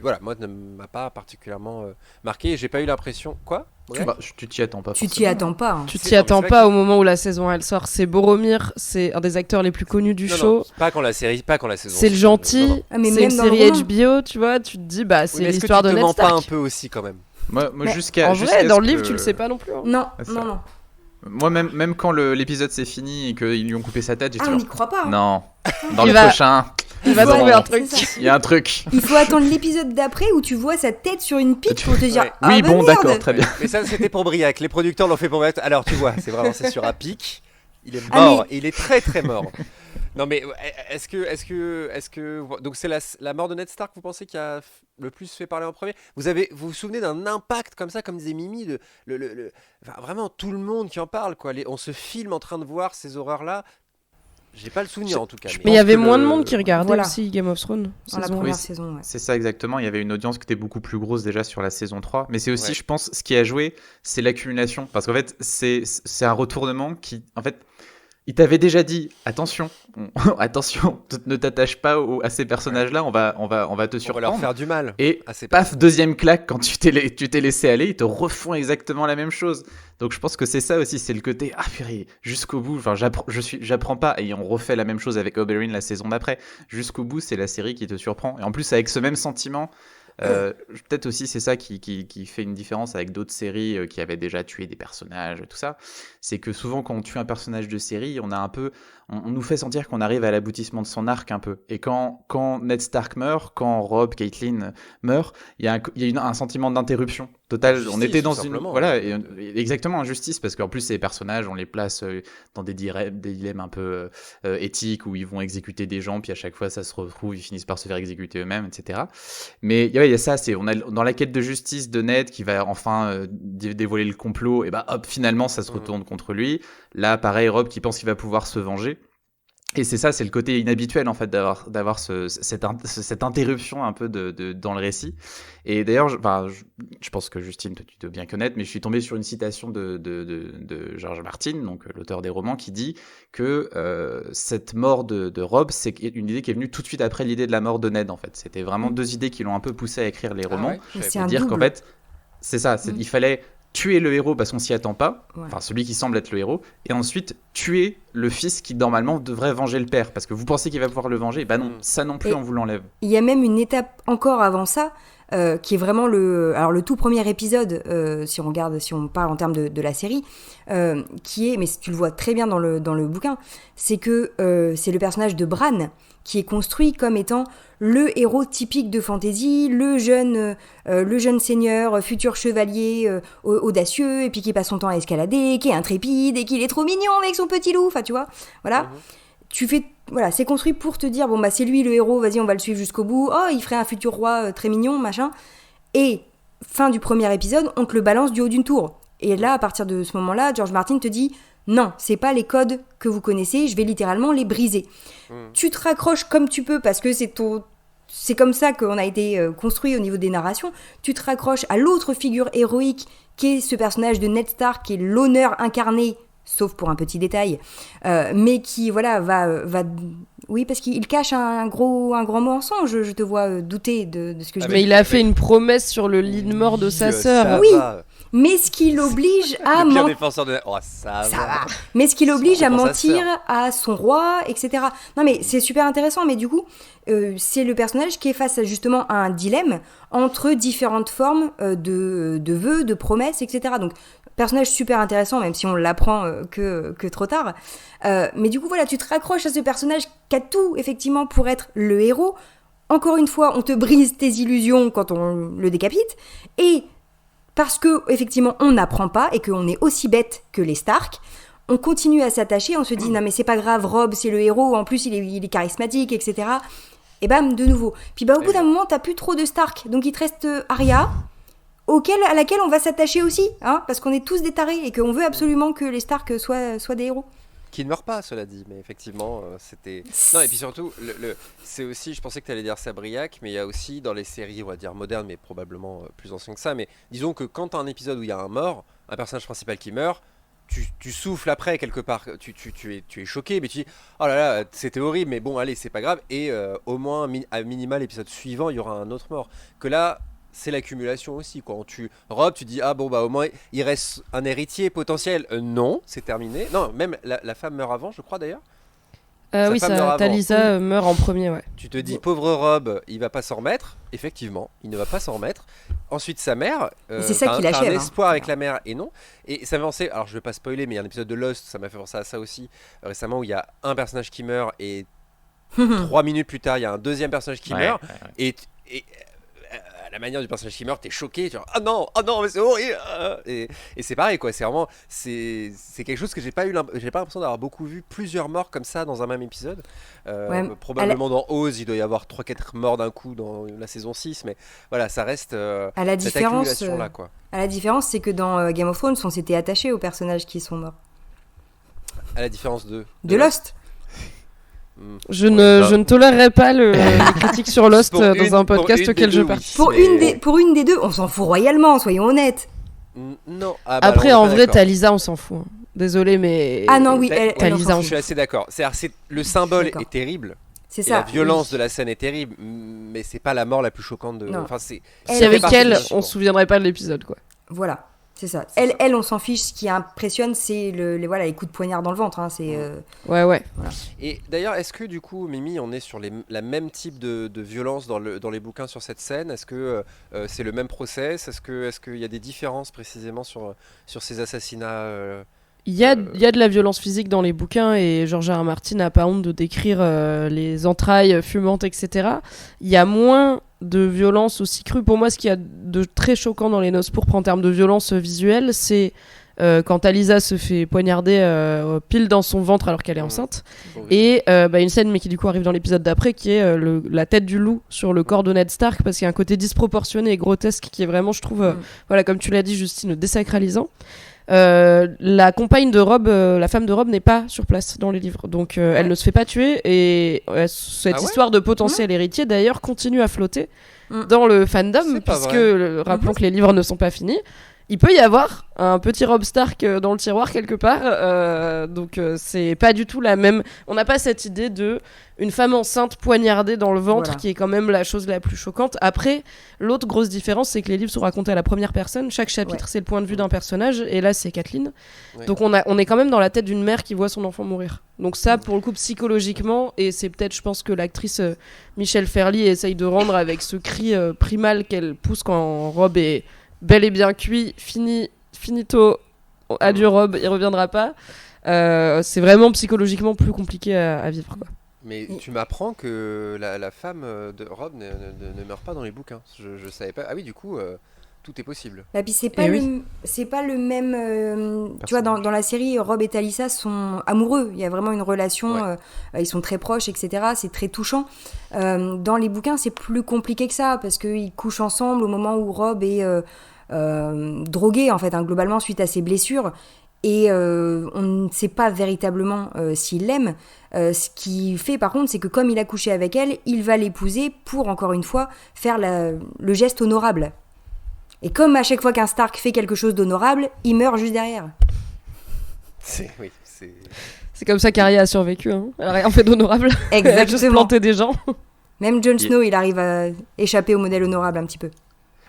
Speaker 3: voilà, moi ne m'a pas particulièrement marqué, et j'ai pas eu l'impression. Quoi ?
Speaker 1: Tu t'y attends pas.
Speaker 2: Tu t'y attends pas. Hein.
Speaker 5: Tu t'y attends pas au moment où la saison elle sort. C'est Boromir, c'est un des acteurs les plus connus du show.
Speaker 3: Non, pas quand la saison.
Speaker 5: C'est le gentil.
Speaker 3: Non.
Speaker 2: Ah, mais
Speaker 5: c'est une série HBO, tu vois. Tu te dis c'est l'histoire de Ned Stark.
Speaker 3: Est-ce que tu te mens pas un peu aussi quand même ?
Speaker 1: Moi
Speaker 5: en vrai, dans le livre, tu le sais pas non plus. Hein.
Speaker 2: Non.
Speaker 1: Moi, même quand l'épisode s'est fini et qu'ils lui ont coupé sa tête, j'ai
Speaker 2: on n'y croit pas. Hein.
Speaker 1: Non. Dans le prochain.
Speaker 5: Il va trouver un truc.
Speaker 1: Il y a un truc.
Speaker 2: Il faut attendre l'épisode d'après où tu vois sa tête sur une pique pour te dire.
Speaker 1: Ouais. Oui, bon,
Speaker 2: merde.
Speaker 1: d'accord, très bien.
Speaker 3: Mais ça, c'était pour Briac. Les producteurs l'ont fait pour Briac. Alors, tu vois, c'est sur un pic. Il est mort. Et il est très très mort. Non, mais est-ce que donc c'est la mort de Ned Stark, vous pensez qui a le plus fait parler en premier ? Vous vous souvenez d'un impact comme ça, comme disait Mimi, enfin, vraiment tout le monde qui en parle, quoi. On se filme en train de voir ces horreurs-là. J'ai pas le souvenir en tout cas.
Speaker 5: Mais il y avait moins de monde qui regardait aussi Game of Thrones.
Speaker 2: Dans la première saison, ouais.
Speaker 1: C'est ça exactement, il y avait une audience qui était beaucoup plus grosse déjà sur la saison 3. Mais c'est aussi, je pense, ce qui a joué, c'est l'accumulation. Parce qu'en fait, c'est un retournement qui, en fait, il t'avait déjà dit, attention, ne t'attache pas à ces personnages-là, on va te surprendre.
Speaker 3: On va leur faire du mal.
Speaker 1: Et paf, deuxième claque, quand tu t'es laissé aller, ils te refont exactement la même chose. Donc je pense que c'est ça aussi, c'est le côté, purée, jusqu'au bout, enfin, j'apprends pas, et on refait la même chose avec Oberyn la saison d'après. Jusqu'au bout, c'est la série qui te surprend. Et en plus, avec ce même sentiment, peut-être aussi c'est ça qui fait une différence avec d'autres séries qui avaient déjà tué des personnages, tout ça. C'est que souvent quand on tue un personnage de série, on nous fait sentir qu'on arrive à l'aboutissement de son arc un peu. Et quand Ned Stark meurt, quand Robb, Catelyn meurt, il y a un sentiment d'interruption totale.
Speaker 3: Justice,
Speaker 1: on était dans
Speaker 3: exactement,
Speaker 1: injustice, parce qu'en plus ces personnages, on les place dans des dilemmes un peu éthiques où ils vont exécuter des gens, puis à chaque fois ça se retrouve, ils finissent par se faire exécuter eux-mêmes, etc. Mais il y a ça, on a dans la quête de justice de Ned qui va enfin dévoiler le complot, et hop, finalement ça se retourne contre lui. Là, pareil, Robb qui pense qu'il va pouvoir se venger. Et c'est ça, c'est le côté inhabituel en fait d'avoir cette interruption un peu dans le récit. Et d'ailleurs, je pense que Justine, tu dois bien connaître, mais je suis tombé sur une citation de George Martin, donc l'auteur des romans, qui dit que cette mort de Robb, c'est une idée qui est venue tout de suite après l'idée de la mort de Ned en fait. C'était vraiment deux idées qui l'ont un peu poussé à écrire les romans.
Speaker 2: C'est un
Speaker 1: dire
Speaker 2: double.
Speaker 1: qu'en fait, c'est ça, il fallait tuer le héros parce qu'on s'y attend pas, enfin celui qui semble être le héros, et ensuite tuer le fils qui normalement devrait venger le père, parce que vous pensez qu'il va pouvoir le venger, non, ça non plus on vous l'enlève.
Speaker 2: Il y a même une étape encore avant ça, qui est vraiment le tout premier épisode, si on parle en termes de la série, qui est, mais tu le vois très bien dans le bouquin, c'est que c'est le personnage de Bran qui est construit comme étant le héros typique de fantasy, le jeune seigneur, futur chevalier audacieux, et puis qui passe son temps à escalader, qui est intrépide, et qui est trop mignon avec son petit loup, enfin tu vois, voilà. C'est construit pour te dire, c'est lui le héros, vas-y on va le suivre jusqu'au bout, il ferait un futur roi très mignon, machin, et fin du premier épisode, on te le balance du haut d'une tour. Et là, à partir de ce moment-là, George Martin te dit, non, c'est pas les codes que vous connaissez, je vais littéralement les briser. Tu te raccroches comme tu peux, parce que c'est comme ça qu'on a été construit au niveau des narrations, tu te raccroches à l'autre figure héroïque qui est ce personnage de Ned Stark, qui est l'honneur incarné, sauf pour un petit détail, mais qui va oui, parce qu'il cache un grand mensonge, je te vois douter de ce que je dis.
Speaker 5: Mais il a fait une promesse sur le lit de mort de sa sœur.
Speaker 2: Oui, mais ce qui l'oblige à mentir.
Speaker 3: Ça va.
Speaker 2: Mais ce qui l'oblige à mentir à son roi, etc. Non, mais c'est super intéressant, mais du coup, c'est le personnage qui est face justement à un dilemme entre différentes formes de vœux, de promesses, etc. Donc, personnage super intéressant, même si on l'apprend que trop tard. Mais du coup, tu te raccroches à ce personnage qui a tout, effectivement, pour être le héros. Encore une fois, on te brise tes illusions quand on le décapite. Et parce que, effectivement, on n'apprend pas et qu'on est aussi bête que les Stark, on continue à s'attacher, on se dit, non mais c'est pas grave, Robb, c'est le héros, en plus il est charismatique, etc. Et bam, de nouveau. Puis au bout d'un moment, t'as plus trop de Stark. Donc il te reste Arya, à laquelle on va s'attacher aussi, hein, parce qu'on est tous des tarés et qu'on veut absolument que les Stark soient des héros.
Speaker 3: Qui ne meurt pas, cela dit, mais effectivement, c'était... Non, et puis surtout, c'est aussi, je pensais que tu allais dire ça, Briac, mais il y a aussi dans les séries, on va dire modernes, mais probablement plus anciennes que ça, mais disons que quand tu as un épisode où il y a un personnage principal qui meurt, tu souffles après quelque part, tu es choqué, mais tu dis oh là là, c'était horrible, mais bon, allez, c'est pas grave, et au moins, à minima, l'épisode suivant, il y aura un autre mort. Que là, c'est l'accumulation aussi. Quand tu Rob, tu dis ah bon, bah au moins, il reste un héritier potentiel. Non, c'est terminé. Non, même la femme meurt avant, je crois d'ailleurs.
Speaker 5: Oui, Talisa meurt en premier, ouais.
Speaker 3: Tu te dis, pauvre Rob, il va pas s'en remettre. Effectivement, il ne va pas s'en remettre. Ensuite, sa mère,
Speaker 2: c'est ça qui l'achève.
Speaker 3: Un espoir avec la mère, et non. Et ça m'a pensé, alors je vais pas spoiler, mais il y a un épisode de Lost, ça m'a fait penser à ça aussi, récemment, où il y a un personnage qui meurt, et 3 minutes plus tard, il y a un deuxième personnage qui meurt, et la manière du personnage qui meurt, t'es choqué, tu vois, ah non, mais c'est horrible, et c'est pareil quoi, c'est vraiment, c'est quelque chose que j'ai pas l'impression d'avoir beaucoup vu, plusieurs morts comme ça dans un même épisode. Probablement dans Oz, il doit y avoir 3-4 morts d'un coup dans la saison 6, mais voilà, ça reste cette accumulation là quoi.
Speaker 2: À la différence, c'est que dans Game of Thrones, on s'était attaché aux personnages qui sont morts.
Speaker 3: À la différence de
Speaker 2: Lost.
Speaker 5: Je ne tolérerai pas les critiques sur Lost dans un podcast auquel je participe.
Speaker 2: Pour une des deux, on s'en fout royalement, soyons honnêtes.
Speaker 3: Non.
Speaker 5: Après, en vrai, Talisa, on s'en fout. Désolé, mais.
Speaker 2: Ah non, oui,
Speaker 3: Talisa, je suis assez d'accord. Le symbole est terrible.
Speaker 2: C'est ça.
Speaker 3: La violence de la scène est terrible, mais c'est pas la mort la plus choquante de. Enfin,
Speaker 5: si avec elle, on se souviendrait pas de l'épisode, quoi.
Speaker 2: Voilà. C'est ça. Elle, on s'en fiche. Ce qui impressionne, c'est les coups de poignard dans le ventre. Hein. C'est,
Speaker 5: Ouais. Voilà.
Speaker 3: Et d'ailleurs, est-ce que du coup, Mimi, on est sur la même type de violence dans les bouquins sur cette scène ? Est-ce que c'est le même process ? Est-ce qu'il y a des différences précisément sur ces assassinats
Speaker 5: Il y a de la violence physique dans les bouquins et George R. R. Martin n'a pas honte de décrire les entrailles fumantes, etc. Il y a moins de violence aussi crue. Pour moi, ce qu'il y a de très choquant dans Les Noces pourpres en termes de violence visuelle, c'est quand Talisa se fait poignarder pile dans son ventre alors qu'elle est enceinte. Et une scène, mais qui du coup arrive dans l'épisode d'après, qui est la tête du loup sur le corps de Ned Stark, parce qu'il y a un côté disproportionné et grotesque qui est vraiment, je trouve, comme tu l'as dit, Justine, désacralisant. La compagne de Rob, la femme de Rob n'est pas sur place dans les livres, donc elle ne se fait pas tuer et cette histoire de potentiel héritier d'ailleurs continue à flotter dans le fandom, puisque rappelons que les livres ne sont pas finis. Il peut y avoir un petit Rob Stark dans le tiroir quelque part, donc c'est pas du tout la même. On n'a pas cette idée de une femme enceinte poignardée dans le ventre, qui est quand même la chose la plus choquante. Après, l'autre grosse différence, c'est que les livres sont racontés à la première personne. Chaque chapitre, c'est le point de vue d'un personnage, et là, c'est Catelyn. Donc on est quand même dans la tête d'une mère qui voit son enfant mourir. Donc ça, pour le coup, psychologiquement, et c'est peut-être, je pense, que l'actrice Michelle Fairley essaye de rendre avec ce cri primal qu'elle pousse quand Rob est bel et bien cuit, finito, adieu Rob, il reviendra pas. C'est vraiment psychologiquement plus compliqué à vivre, quoi.
Speaker 3: Mais tu m'apprends que la femme de Rob ne meurt pas dans les bouquins. Je savais pas. Ah oui, du coup, tout est possible.
Speaker 2: Et puis c'est pas le même. Tu vois, dans la série, Rob et Talisa sont amoureux. Il y a vraiment une relation. Ils sont très proches, etc. C'est très touchant. Dans les bouquins, c'est plus compliqué que ça parce qu'ils couchent ensemble au moment où Rob est drogué, en fait, globalement, suite à ses blessures. Et on ne sait pas véritablement s'il l'aime. Ce qu'il fait, par contre, c'est que comme il a couché avec elle, il va l'épouser pour, encore une fois, faire le geste honorable. Et comme à chaque fois qu'un Stark fait quelque chose d'honorable, il meurt juste derrière.
Speaker 5: C'est comme ça qu'Arya a survécu. Hein. Elle a rien fait d'honorable.
Speaker 2: Exactement.
Speaker 5: Elle a juste planté des gens.
Speaker 2: Même Jon Snow, il arrive à échapper au modèle honorable un petit peu.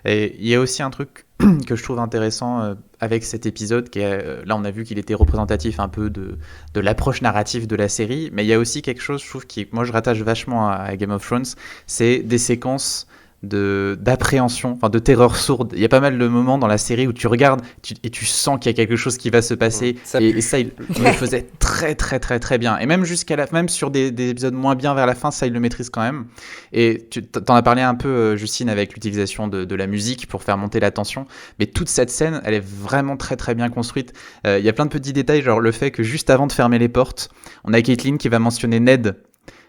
Speaker 1: Et il y a aussi un truc que je trouve intéressant avec cet épisode, qui est, là on a vu qu'il était représentatif un peu de l'approche narrative de la série, mais il y a aussi quelque chose, je trouve, qui moi je rattache vachement à Game of Thrones, c'est des séquences d'appréhension, enfin de terreur sourde. Il y a pas mal de moments dans la série où tu regardes et tu sens qu'il y a quelque chose qui va se passer, et ça il le faisait très très très très bien, et même même sur des épisodes moins bien vers la fin, ça il le maîtrise quand même. Et tu t'en as parlé un peu, Justine, avec l'utilisation de la musique pour faire monter la tension, mais toute cette scène elle est vraiment très très bien construite. Il y a plein de petits détails, genre le fait que juste avant de fermer les portes, on a Catelyn qui va mentionner Ned,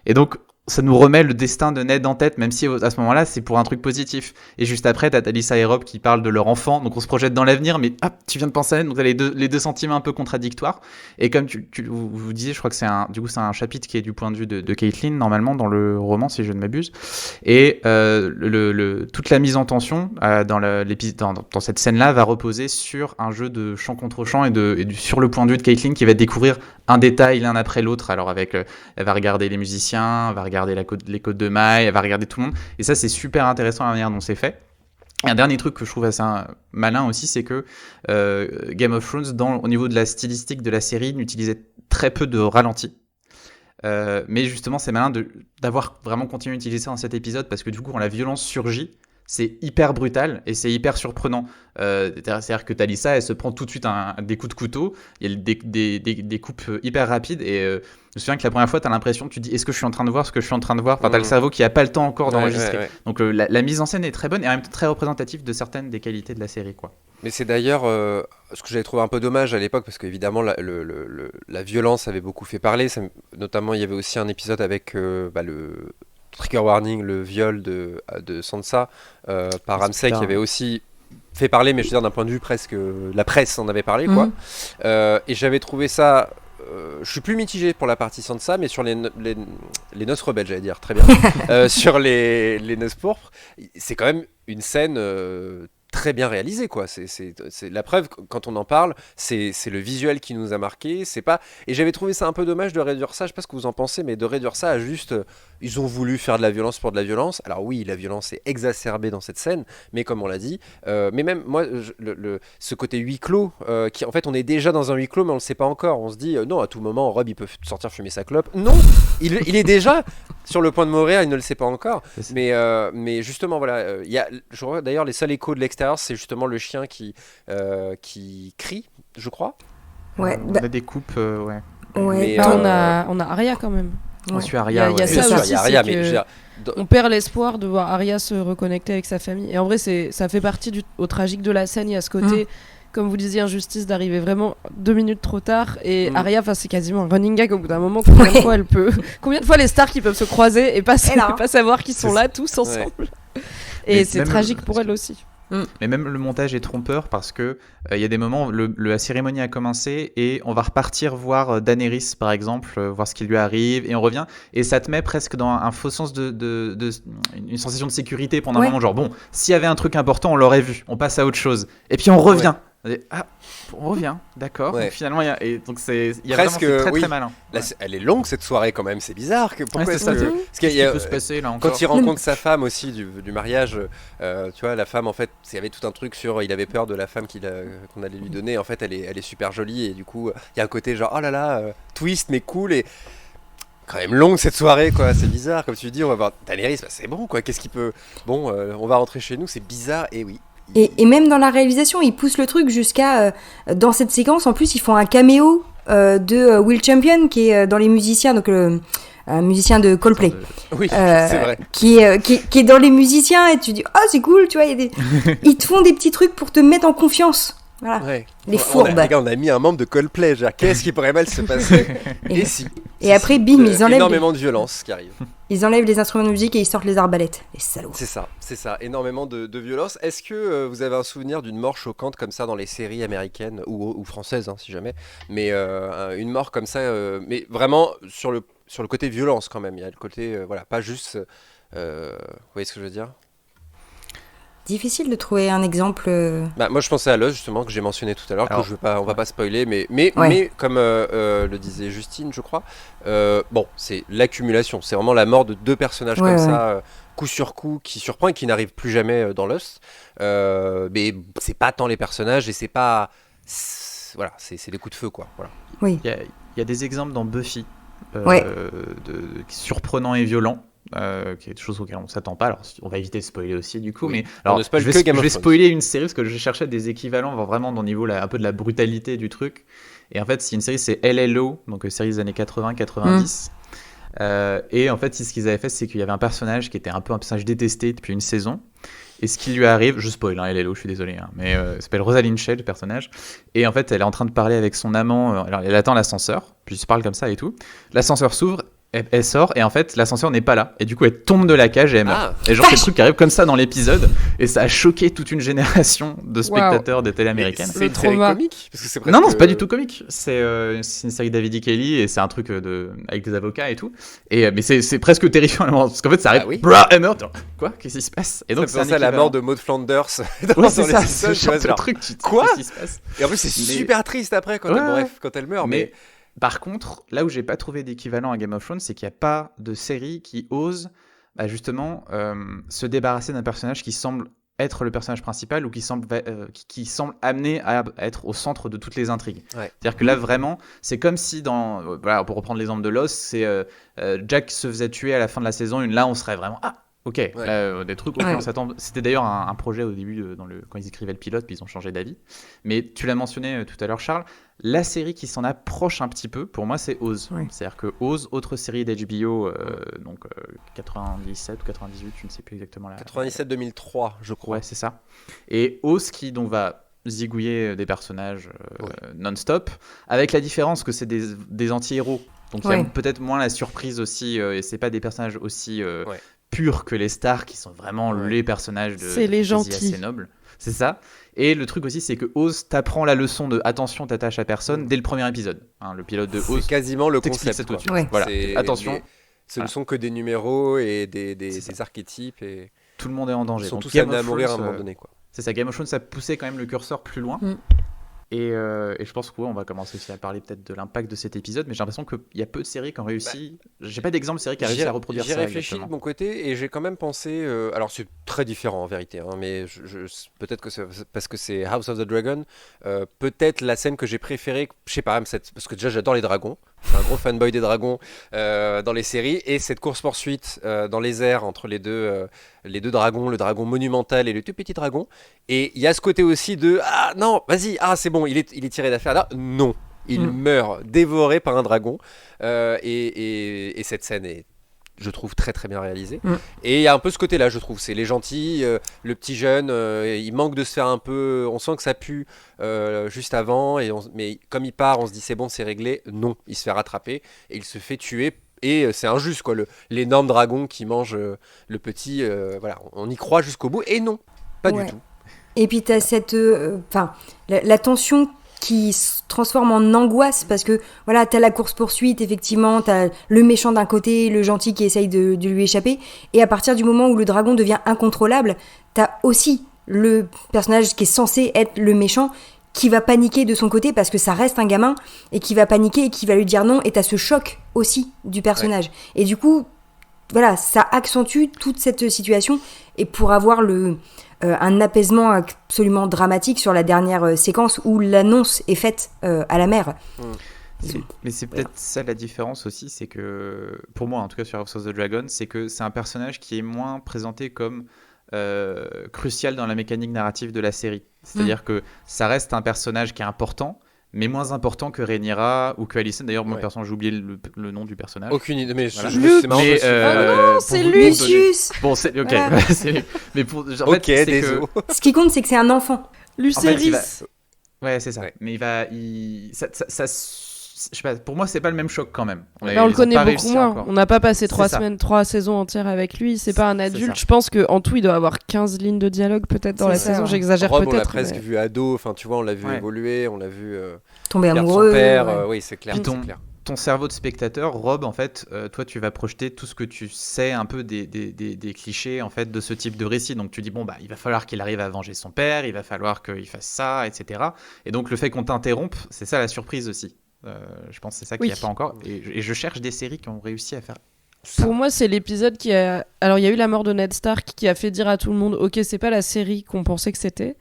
Speaker 1: et donc ça nous remet le destin de Ned en tête, même si à ce moment-là, c'est pour un truc positif. Et juste après, t'as Lisa et Rob qui parlent de leur enfant, donc on se projette dans l'avenir, mais tu viens de penser à Ned, donc t'as les deux sentiments un peu contradictoires. Et comme vous disiez, je crois que c'est un chapitre qui est du point de vue de Caitlin, normalement, dans le roman, si je ne m'abuse. Et toute la mise en tension dans cette scène-là va reposer sur un jeu de chant contre chant sur le point de vue de Caitlin qui va découvrir un détail l'un après l'autre. Alors elle va regarder les musiciens, elle va regarder les codes de mailles, elle va regarder tout le monde. Et ça, c'est super intéressant la manière dont c'est fait. Et un dernier truc que je trouve assez malin aussi, c'est que Game of Thrones, au niveau de la stylistique de la série, n'utilisait très peu de ralentis. Mais justement, c'est malin d'avoir vraiment continué à utiliser ça dans cet épisode, parce que du coup, quand la violence surgit, c'est hyper brutal et c'est hyper surprenant. C'est-à-dire que Talisa, elle se prend tout de suite des coups de couteau, il y a des coupes hyper rapides, et je me souviens que la première fois, t'as l'impression, tu te dis, est-ce que je suis en train de voir ce que je suis en train de voir? Enfin, t'as le cerveau qui a pas le temps encore d'enregistrer. Ouais. Donc la mise en scène est très bonne et en même temps très représentative de certaines des qualités de la série, quoi.
Speaker 3: Mais c'est d'ailleurs ce que j'avais trouvé un peu dommage à l'époque, parce qu'évidemment la violence avait beaucoup fait parler. Notamment, il y avait aussi un épisode avec le trigger warning, le viol de Sansa par Ramsay, qui avait aussi fait parler, mais je veux dire d'un point de vue presque la presse en avait parlé, quoi. Et j'avais trouvé ça. Je suis plus mitigé pour la partie Sansa, mais sur les noces rebelles, j'allais dire, très bien. Sur les noces pourpres, c'est quand même une scène très bien réalisée, quoi. C'est la preuve, quand on en parle, c'est le visuel qui nous a marqué. Et j'avais trouvé ça un peu dommage de réduire ça, je sais pas ce que vous en pensez, mais de réduire ça à juste ils ont voulu faire de la violence pour de la violence. Alors oui, la violence est exacerbée dans cette scène, mais comme on l'a dit, mais même moi, ce côté huis clos, qui en fait on est déjà dans un huis clos, mais on le sait pas encore. On se dit non, à tout moment Rob il peut sortir fumer sa clope. Non, il est déjà sur le point de mourir, il ne le sait pas encore. Mais justement voilà, je vois d'ailleurs les seuls échos de l'extérieur, c'est justement le chien qui crie, je crois.
Speaker 2: Ouais.
Speaker 1: On a des coupes, ouais.
Speaker 2: Ouais.
Speaker 5: Mais, on a Arya quand même.
Speaker 1: On suit Arya.
Speaker 5: Il y a ça aussi,
Speaker 3: Arya,
Speaker 5: on perd l'espoir de voir Arya se reconnecter avec sa famille. Et en vrai, ça fait partie au tragique de la scène. Il y a ce côté, comme vous disiez, injustice d'arriver vraiment 2 minutes trop tard. Et Arya, c'est quasiment un running gag au bout d'un moment. Combien de fois les stars qui peuvent se croiser et pas savoir qu'ils sont là tous ensemble. Ouais. Et c'est tragique pour elle aussi.
Speaker 1: Mais même le montage est trompeur, parce que il y a des moments où la cérémonie a commencé et on va repartir voir Daenerys par exemple, voir ce qui lui arrive, et on revient et ça te met presque dans un faux sens de une sensation de sécurité pendant un moment, genre bon, s'il y avait un truc important on l'aurait vu, on passe à autre chose et puis on revient. On revient, d'accord. Donc finalement, il y a
Speaker 3: presque,
Speaker 1: vraiment très très malin.
Speaker 3: Là, elle est longue cette soirée quand même, c'est bizarre. Pourquoi est-ce que
Speaker 1: qu'est-ce qui peut se passer là encore?
Speaker 3: Quand il rencontre sa femme aussi du mariage, tu vois, la femme en fait, il y avait tout un truc sur, il avait peur de la femme qu'on allait lui donner. En fait, elle est super jolie et du coup, il y a un côté genre oh là là, twist mais cool et quand même longue cette soirée, quoi. C'est bizarre, comme tu dis, on va voir Daenerys, c'est bon quoi. Qu'est-ce qui peut, on va rentrer chez nous, c'est bizarre et oui.
Speaker 2: Et même dans la réalisation, ils poussent le truc jusqu'à... dans cette séquence, en plus, ils font un caméo de Will Champion, qui est dans les musiciens, donc un musicien de Coldplay.
Speaker 3: Oui, c'est vrai.
Speaker 2: Qui est dans les musiciens, et tu dis, oh, c'est cool, tu vois, ils te font des petits trucs pour te mettre en confiance. Voilà, les fourbes.
Speaker 3: On a mis un membre de Coldplay, genre, qu'est-ce qui pourrait mal se passer?
Speaker 2: Et après, bim, ils enlèvent...
Speaker 3: Énormément de violence qui arrive.
Speaker 2: Ils enlèvent les instruments de musique et ils sortent les arbalètes. Les salauds.
Speaker 3: C'est ça. Énormément de violence. Est-ce que vous avez un souvenir d'une mort choquante comme ça dans les séries américaines ou françaises, si jamais, mais une mort comme ça, mais vraiment sur le côté violence quand même. Il y a le côté, pas juste... vous voyez ce que je veux dire?
Speaker 2: Difficile de trouver un exemple.
Speaker 3: Moi je pensais à Lost justement que j'ai mentionné tout à l'heure. Alors, on va pas spoiler, mais comme le disait Justine, je crois, c'est l'accumulation, c'est vraiment la mort de 2 personnages ça, coup sur coup, qui surprend et qui n'arrive plus jamais dans Lost. Mais c'est pas tant les personnages et c'est pas, c'est des coups de feu quoi. Voilà.
Speaker 2: Oui.
Speaker 1: Il y a des exemples dans Buffy, surprenants et violents. Qui est des choses auxquelles on ne s'attend pas, alors on va éviter de spoiler aussi du coup, mais alors je vais spoiler une série parce que je cherchais des équivalents vraiment dans le niveau un peu de la brutalité du truc, et en fait c'est une série, c'est LLO, donc série des années 80-90, et en fait ce qu'ils avaient fait, c'est qu'il y avait un personnage qui était un peu un personnage détesté depuis une saison, et ce qui lui arrive, je spoil, LLO, je suis désolé, mais elle s'appelle Rosalind Shea, le personnage, et en fait elle est en train de parler avec son amant, alors elle attend l'ascenseur, puis ils se parlent comme ça et tout, l'ascenseur s'ouvre, elle sort et en fait l'ascenseur n'est pas là et du coup elle tombe de la cage et elle meurt. Et genre c'est le truc qui arrive comme ça dans l'épisode et ça a choqué toute une génération de spectateurs des télé américaines.
Speaker 3: C'est une série comique parce que c'est presque...
Speaker 1: Non, c'est pas du tout comique. C'est une série David E. Kelly et c'est un truc avec des avocats et tout. Mais c'est presque terrifiant parce qu'en fait ça arrive. Elle meurt. Quoi? Qu'est-ce qui se passe? Et donc
Speaker 3: c'est ça la mort de Maud Flanders.
Speaker 1: Ouais, c'est ça. C'est ce truc.
Speaker 3: Quoi?
Speaker 1: Qu'est-ce qui se passe?
Speaker 3: Et en plus c'est super triste après quand elle meurt. Mais
Speaker 1: par contre, là où j'ai pas trouvé d'équivalent à Game of Thrones, c'est qu'il n'y a pas de série qui ose justement se débarrasser d'un personnage qui semble être le personnage principal ou qui semble amené à être au centre de toutes les intrigues. Ouais. C'est-à-dire que là, vraiment, c'est comme si pour reprendre l'exemple de Lost, c'est Jack se faisait tuer à la fin de la saison 1, là on serait vraiment... Ok, là, des trucs auxquels on s'attend. C'était d'ailleurs un projet au début, quand ils écrivaient le pilote, puis ils ont changé d'avis. Mais tu l'as mentionné tout à l'heure, Charles, la série qui s'en approche un petit peu, pour moi, c'est Oz. Oui. C'est-à-dire que Oz, autre série d'HBO, 97 ou 98, je ne sais plus exactement.
Speaker 3: 97-2003, je crois.
Speaker 1: Ouais, c'est ça. Et Oz qui donc va zigouiller des personnages non-stop, avec la différence que c'est des anti-héros. Donc il y a peut-être moins la surprise aussi, et c'est pas des personnages aussi... purs que les stars qui sont vraiment les personnages
Speaker 5: c'est les gentils
Speaker 1: assez nobles, c'est ça. Et le truc aussi c'est que Oz t'apprend la leçon de attention, t'attaches à personne dès le premier épisode, le pilote de Oz,
Speaker 3: c'est quasiment le concept
Speaker 1: tout de suite. Voilà. Attention,
Speaker 3: ce ne sont que des numéros et des archétypes et
Speaker 1: tout le monde est en danger,
Speaker 3: ils sont tous amenés à mourir à un moment donné quoi.
Speaker 1: C'est ça, Game of Thrones ça poussait quand même le curseur plus loin. Et je pense qu'on va commencer aussi à parler peut-être de l'impact de cet épisode, mais j'ai l'impression qu'il y a peu de séries qui ont réussi. J'ai pas d'exemple de séries qui a réussi à reproduire ça.
Speaker 3: J'ai réfléchi de mon côté et j'ai quand même pensé. Alors c'est très différent en vérité, mais peut-être que c'est parce que c'est House of the Dragon. Peut-être la scène que j'ai préférée, je sais pas, parce que déjà j'adore les dragons. Je suis un gros fanboy des dragons dans les séries et cette course-poursuite dans les airs entre les deux dragons, le dragon monumental et le tout petit dragon. Et il y a ce côté aussi de non, vas-y, c'est bon, il est tiré d'affaire là. Non, il meurt dévoré par un dragon et cette scène est, je trouve, très très bien réalisée. Et il y a un peu ce côté-là, je trouve. C'est les gentils, le petit jeune, il manque de se faire un peu... On sent que ça pue juste avant, mais comme il part, on se dit c'est bon, c'est réglé. Non, il se fait rattraper et il se fait tuer. Et c'est injuste, quoi. L'énorme dragon qui mange le petit... voilà, on y croit jusqu'au bout. Et non, pas du tout.
Speaker 2: Et puis tu as cette... la tension qui se transforme en angoisse parce que voilà, t'as la course-poursuite, effectivement, t'as le méchant d'un côté, le gentil qui essaye de lui échapper, et à partir du moment où le dragon devient incontrôlable, t'as aussi le personnage qui est censé être le méchant qui va paniquer de son côté parce que ça reste un gamin et qui va paniquer et qui va lui dire non, et t'as ce choc aussi du personnage. Et du coup, voilà, ça accentue toute cette situation, et pour avoir un apaisement absolument dramatique sur la dernière séquence où l'annonce est faite à la mère.
Speaker 1: Mais c'est peut-être ça la différence aussi, c'est que, pour moi en tout cas sur House of the Dragon, c'est que c'est un personnage qui est moins présenté comme crucial dans la mécanique narrative de la série. C'est-à-dire que ça reste un personnage qui est important, mais moins important que Rhaenyra ou que Alicent. D'ailleurs, moi, personnellement, j'ai oublié le nom du personnage.
Speaker 3: Aucune idée, mais
Speaker 1: voilà.
Speaker 3: c'est marrant.
Speaker 2: Non, c'est Lucius.
Speaker 1: Bon, c'est ok. Voilà. Mais en fait, c'est que...
Speaker 2: Ce qui compte, c'est que c'est un enfant.
Speaker 5: Lucerys.
Speaker 1: En fait, ouais, c'est ça. Ouais. Mais ça je sais pas, pour moi, c'est pas le même choc quand même.
Speaker 5: On le connaît beaucoup moins. Encore. On n'a pas passé 3 saisons entières avec lui. C'est pas un adulte. Je pense qu'en tout, il doit avoir 15 lignes de dialogue peut-être dans la saison. J'exagère
Speaker 3: Rob,
Speaker 5: peut-être.
Speaker 3: On l'a presque vu ado. Enfin, tu vois, on l'a vu évoluer. On l'a vu
Speaker 2: tomber amoureux.
Speaker 3: Son père. Oui, c'est clair.
Speaker 1: Ton cerveau de spectateur, Rob, en fait, toi, tu vas projeter tout ce que tu sais un peu des clichés en fait de ce type de récit. Donc, tu dis bon, il va falloir qu'il arrive à venger son père. Il va falloir qu'il fasse ça, etc. Et donc, le fait qu'on t'interrompe, c'est ça la surprise aussi. Je pense que c'est ça qu'il n'y a pas encore. Et je cherche des séries qui ont réussi à faire ça.
Speaker 5: Pour moi, c'est l'épisode qui a... Alors, il y a eu la mort de Ned Stark qui a fait dire à tout le monde « Ok, c'est pas la série qu'on pensait que c'était. »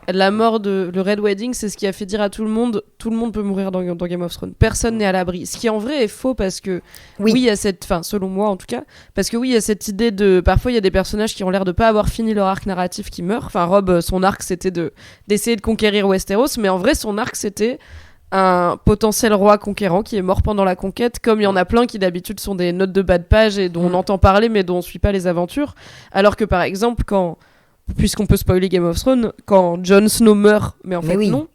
Speaker 5: La mort de le Red Wedding, c'est ce qui a fait dire à tout le monde « Tout le monde peut mourir dans Game of Thrones. Personne n'est à l'abri. » Ce qui, en vrai, est faux parce que... Oui, il y a cette... Enfin, selon moi, en tout cas. Parce que oui, il y a cette idée de... Parfois, il y a des personnages qui ont l'air de pas avoir fini leur arc narratif qui meurent. Enfin, Rob, son arc, c'était d'essayer de conquérir Westeros. Mais en vrai, son arc, c'était... un potentiel roi conquérant qui est mort pendant la conquête, comme il y en a plein qui d'habitude sont des notes de bas de page et dont on entend parler mais dont on suit pas les aventures, alors que par exemple puisqu'on peut spoiler Game of Thrones, quand Jon Snow meurt, mais en fait non,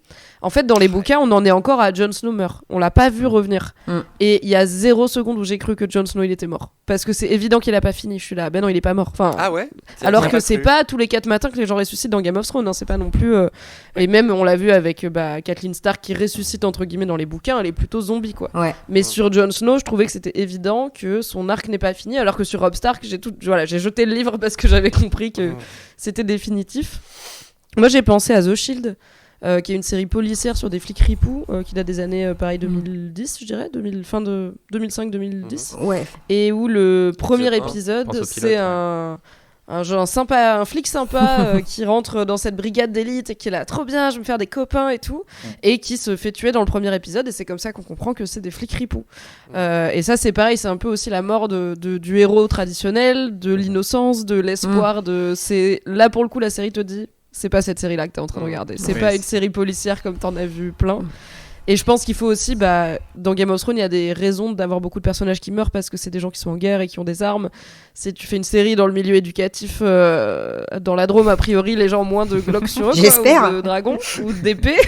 Speaker 5: En fait, dans les bouquins, on en est encore à Jon Snow meurt. On l'a pas vu revenir. Et il y a 0 seconde où j'ai cru que Jon Snow il était mort. Parce que c'est évident qu'il a pas fini. Je suis là, ben non, il est pas mort. Enfin,
Speaker 3: ah ouais.
Speaker 5: Alors que c'est pas tous les 4 matins que les gens ressuscitent dans Game of Thrones. Hein. C'est pas non plus. Et même, on l'a vu avec Catelyn Stark qui ressuscite entre guillemets dans les bouquins. Elle est plutôt zombie quoi.
Speaker 2: Ouais.
Speaker 5: Mais sur Jon Snow, je trouvais que c'était évident que son arc n'est pas fini. Alors que sur Robb Stark, j'ai jeté le livre parce que j'avais compris que c'était définitif. Moi, j'ai pensé à The Shield. Qui est une série policière sur des flics ripoux qui date des années 2010 je dirais 2005-2010 et où le premier épisode c'est un flic sympa qui rentre dans cette brigade d'élite et qui est là trop bien je vais me faire des copains et tout et qui se fait tuer dans le premier épisode et c'est comme ça qu'on comprend que c'est des flics ripoux et ça c'est pareil, c'est un peu aussi la mort du héros traditionnel, de l'innocence, de l'espoir, c'est là pour le coup la série te dit c'est pas cette série-là que t'es en train de regarder. C'est pas une série policière comme t'en as vu plein. Et je pense qu'il faut aussi, dans Game of Thrones, il y a des raisons d'avoir beaucoup de personnages qui meurent parce que c'est des gens qui sont en guerre et qui ont des armes. Si tu fais une série dans le milieu éducatif, dans la Drôme, a priori, les gens ont moins de Glock sur eux,
Speaker 2: j'espère.
Speaker 5: Ou de dragons, ou d'épées.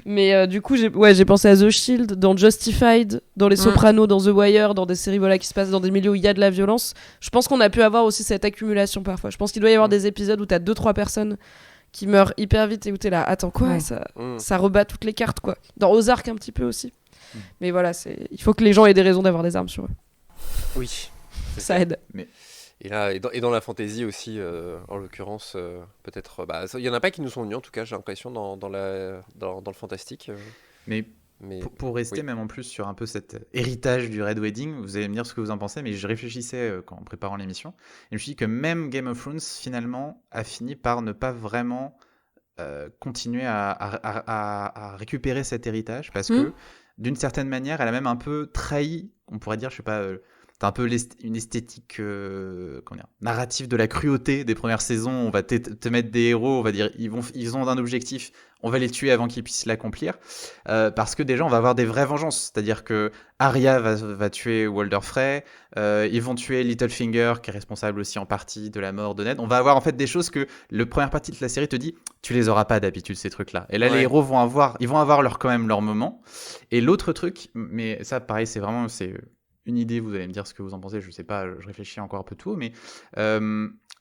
Speaker 5: Mais du coup, j'ai pensé à The Shield, dans Justified, dans Les Sopranos, dans The Wire, dans des séries qui se passent dans des milieux où il y a de la violence. Je pense qu'on a pu avoir aussi cette accumulation parfois. Je pense qu'il doit y avoir des épisodes où t'as 2-3 personnes qui meurt hyper vite et où t'es là attends quoi ça rebat toutes les cartes quoi. Dans Ozark un petit peu aussi mais voilà il faut que les gens aient des raisons d'avoir des armes sur eux.
Speaker 3: Oui
Speaker 5: ça aide.
Speaker 3: Mais... Et dans la fantasy aussi en l'occurrence peut-être il y en a pas qui nous sont venus en tout cas j'ai l'impression dans le fantastique mais
Speaker 1: pour rester même en plus sur un peu cet héritage du Red Wedding, vous allez me dire ce que vous en pensez, mais je réfléchissais en préparant l'émission, et je me suis dit que même Game of Thrones finalement a fini par ne pas vraiment continuer à récupérer cet héritage, parce que d'une certaine manière, elle a même un peu trahi, on pourrait dire, je sais pas, t'as un peu une esthétique narrative de la cruauté des premières saisons. On va te mettre des héros, on va dire ils ont un objectif, on va les tuer avant qu'ils puissent l'accomplir, parce que déjà on va avoir des vraies vengeances, c'est-à-dire que Arya va tuer Walder Frey, ils vont tuer Littlefinger qui est responsable aussi en partie de la mort de Ned. On va avoir en fait des choses que la première partie de la série te dit tu les auras pas d'habitude ces trucs-là. Et là les héros vont avoir quand même leur moment. Et l'autre truc, mais ça pareil c'est une idée, vous allez me dire ce que vous en pensez, je sais pas, je réfléchis encore un peu tout, mais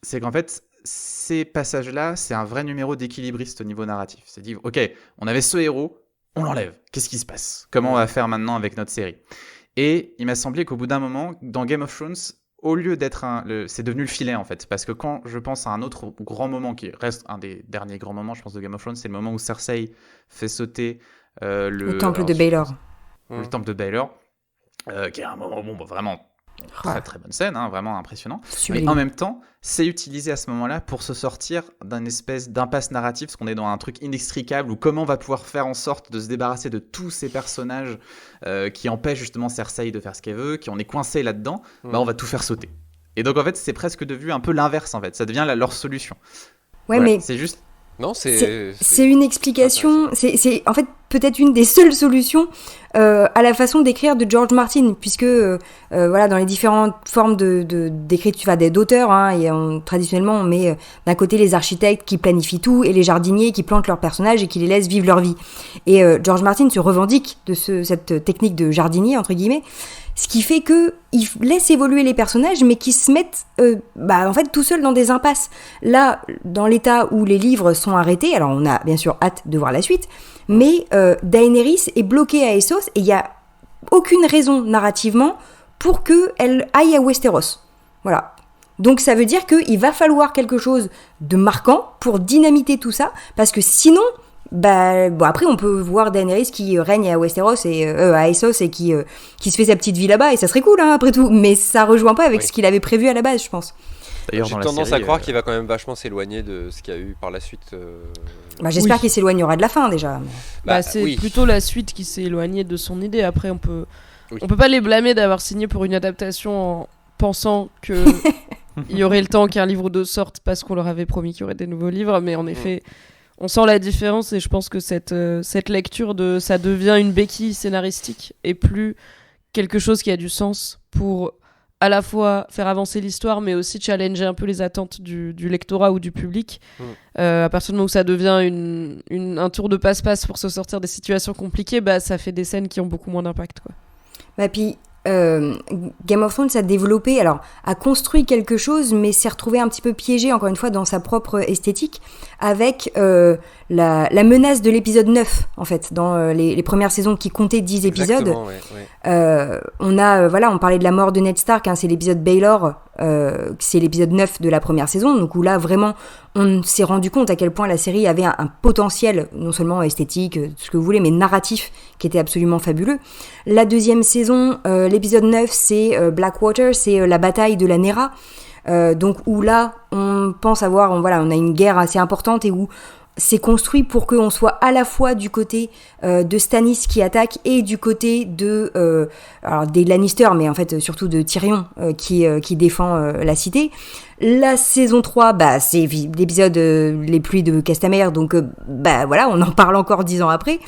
Speaker 1: c'est qu'en fait, ces passages-là, c'est un vrai numéro d'équilibriste au niveau narratif. C'est dire, ok, on avait ce héros, on l'enlève, qu'est-ce qui se passe ? Comment on va faire maintenant avec notre série ? Et il m'a semblé qu'au bout d'un moment, dans Game of Thrones, au lieu d'être c'est devenu le filet en fait, parce que quand je pense à un autre grand moment qui reste un des derniers grands moments, je pense, de Game of Thrones, c'est le moment où Cersei fait sauter le
Speaker 2: temple de Baelor.
Speaker 1: Le temple de Baelor. Qui est un moment vraiment très très bonne scène, vraiment impressionnant. Mais en même temps, c'est utilisé à ce moment-là pour se sortir d'une espèce d'impasse narrative, parce qu'on est dans un truc inextricable où comment on va pouvoir faire en sorte de se débarrasser de tous ces personnages qui empêchent justement Cersei de faire ce qu'elle veut, qui on est coincé là-dedans, on va tout faire sauter. Et donc en fait, c'est presque devenu un peu l'inverse en fait, ça devient leur solution.
Speaker 2: Ouais, voilà, mais
Speaker 1: c'est juste.
Speaker 3: Non,
Speaker 2: c'est une explication, c'est en fait peut-être une des seules solutions à la façon d'écrire de George Martin, puisque voilà, dans les différentes formes d'écriture d'auteurs, et traditionnellement on met d'un côté les architectes qui planifient tout et les jardiniers qui plantent leurs personnages et qui les laissent vivre leur vie. Et George Martin se revendique de cette technique de jardinier entre guillemets. Ce qui fait qu'il laisse évoluer les personnages, mais qui se mettent en fait tout seuls dans des impasses. Là, dans l'état où les livres sont arrêtés, alors on a bien sûr hâte de voir la suite, mais Daenerys est bloquée à Essos et il n'y a aucune raison narrativement pour qu'elle aille à Westeros. Voilà. Donc ça veut dire qu'il va falloir quelque chose de marquant pour dynamiter tout ça, parce que sinon... après on peut voir Daenerys qui règne à Westeros et à Essos et qui se fait sa petite vie là-bas et ça serait cool après tout, mais ça rejoint pas avec ce qu'il avait prévu à la base, je pense.
Speaker 3: D'ailleurs, j'ai tendance à croire qu'il va quand même vachement s'éloigner de ce qu'il y a eu par la suite.
Speaker 2: J'espère qu'il s'éloignera de la fin déjà.
Speaker 5: C'est plutôt la suite qui s'est éloignée de son idée. Après on peut pas les blâmer d'avoir signé pour une adaptation en pensant que il y aurait le temps qu'un livre ou deux sorte parce qu'on leur avait promis qu'il y aurait des nouveaux livres, mais en effet on sent la différence, et je pense que cette lecture ça devient une béquille scénaristique et plus quelque chose qui a du sens pour à la fois faire avancer l'histoire, mais aussi challenger un peu les attentes du lectorat ou du public. À partir du moment où ça devient un tour de passe-passe pour se sortir des situations compliquées, bah, ça fait des scènes qui ont beaucoup moins d'impact, quoi.
Speaker 2: Bah, puis Game of Thrones a développé, alors a construit quelque chose, mais s'est retrouvé un petit peu piégé, encore une fois, dans sa propre esthétique, avec la menace de l'épisode 9, en fait, dans les premières saisons qui comptaient 10 épisodes. Ouais. On parlait de la mort de Ned Stark, hein, c'est l'épisode Baelor, c'est l'épisode 9 de la première saison, donc où là, vraiment, on s'est rendu compte à quel point la série avait un potentiel, non seulement esthétique, ce que vous voulez, mais narratif, qui était absolument fabuleux. La deuxième saison, l'épisode 9, c'est Blackwater, c'est la bataille de la Nera, donc où là, on pense avoir, on a une guerre assez importante et où c'est construit pour qu'on soit à la fois du côté de Stannis qui attaque et du côté des Lannister, mais en fait surtout de Tyrion qui défend la cité. La saison 3, c'est l'épisode Les pluies de Castamere, donc on en parle encore 10 ans après.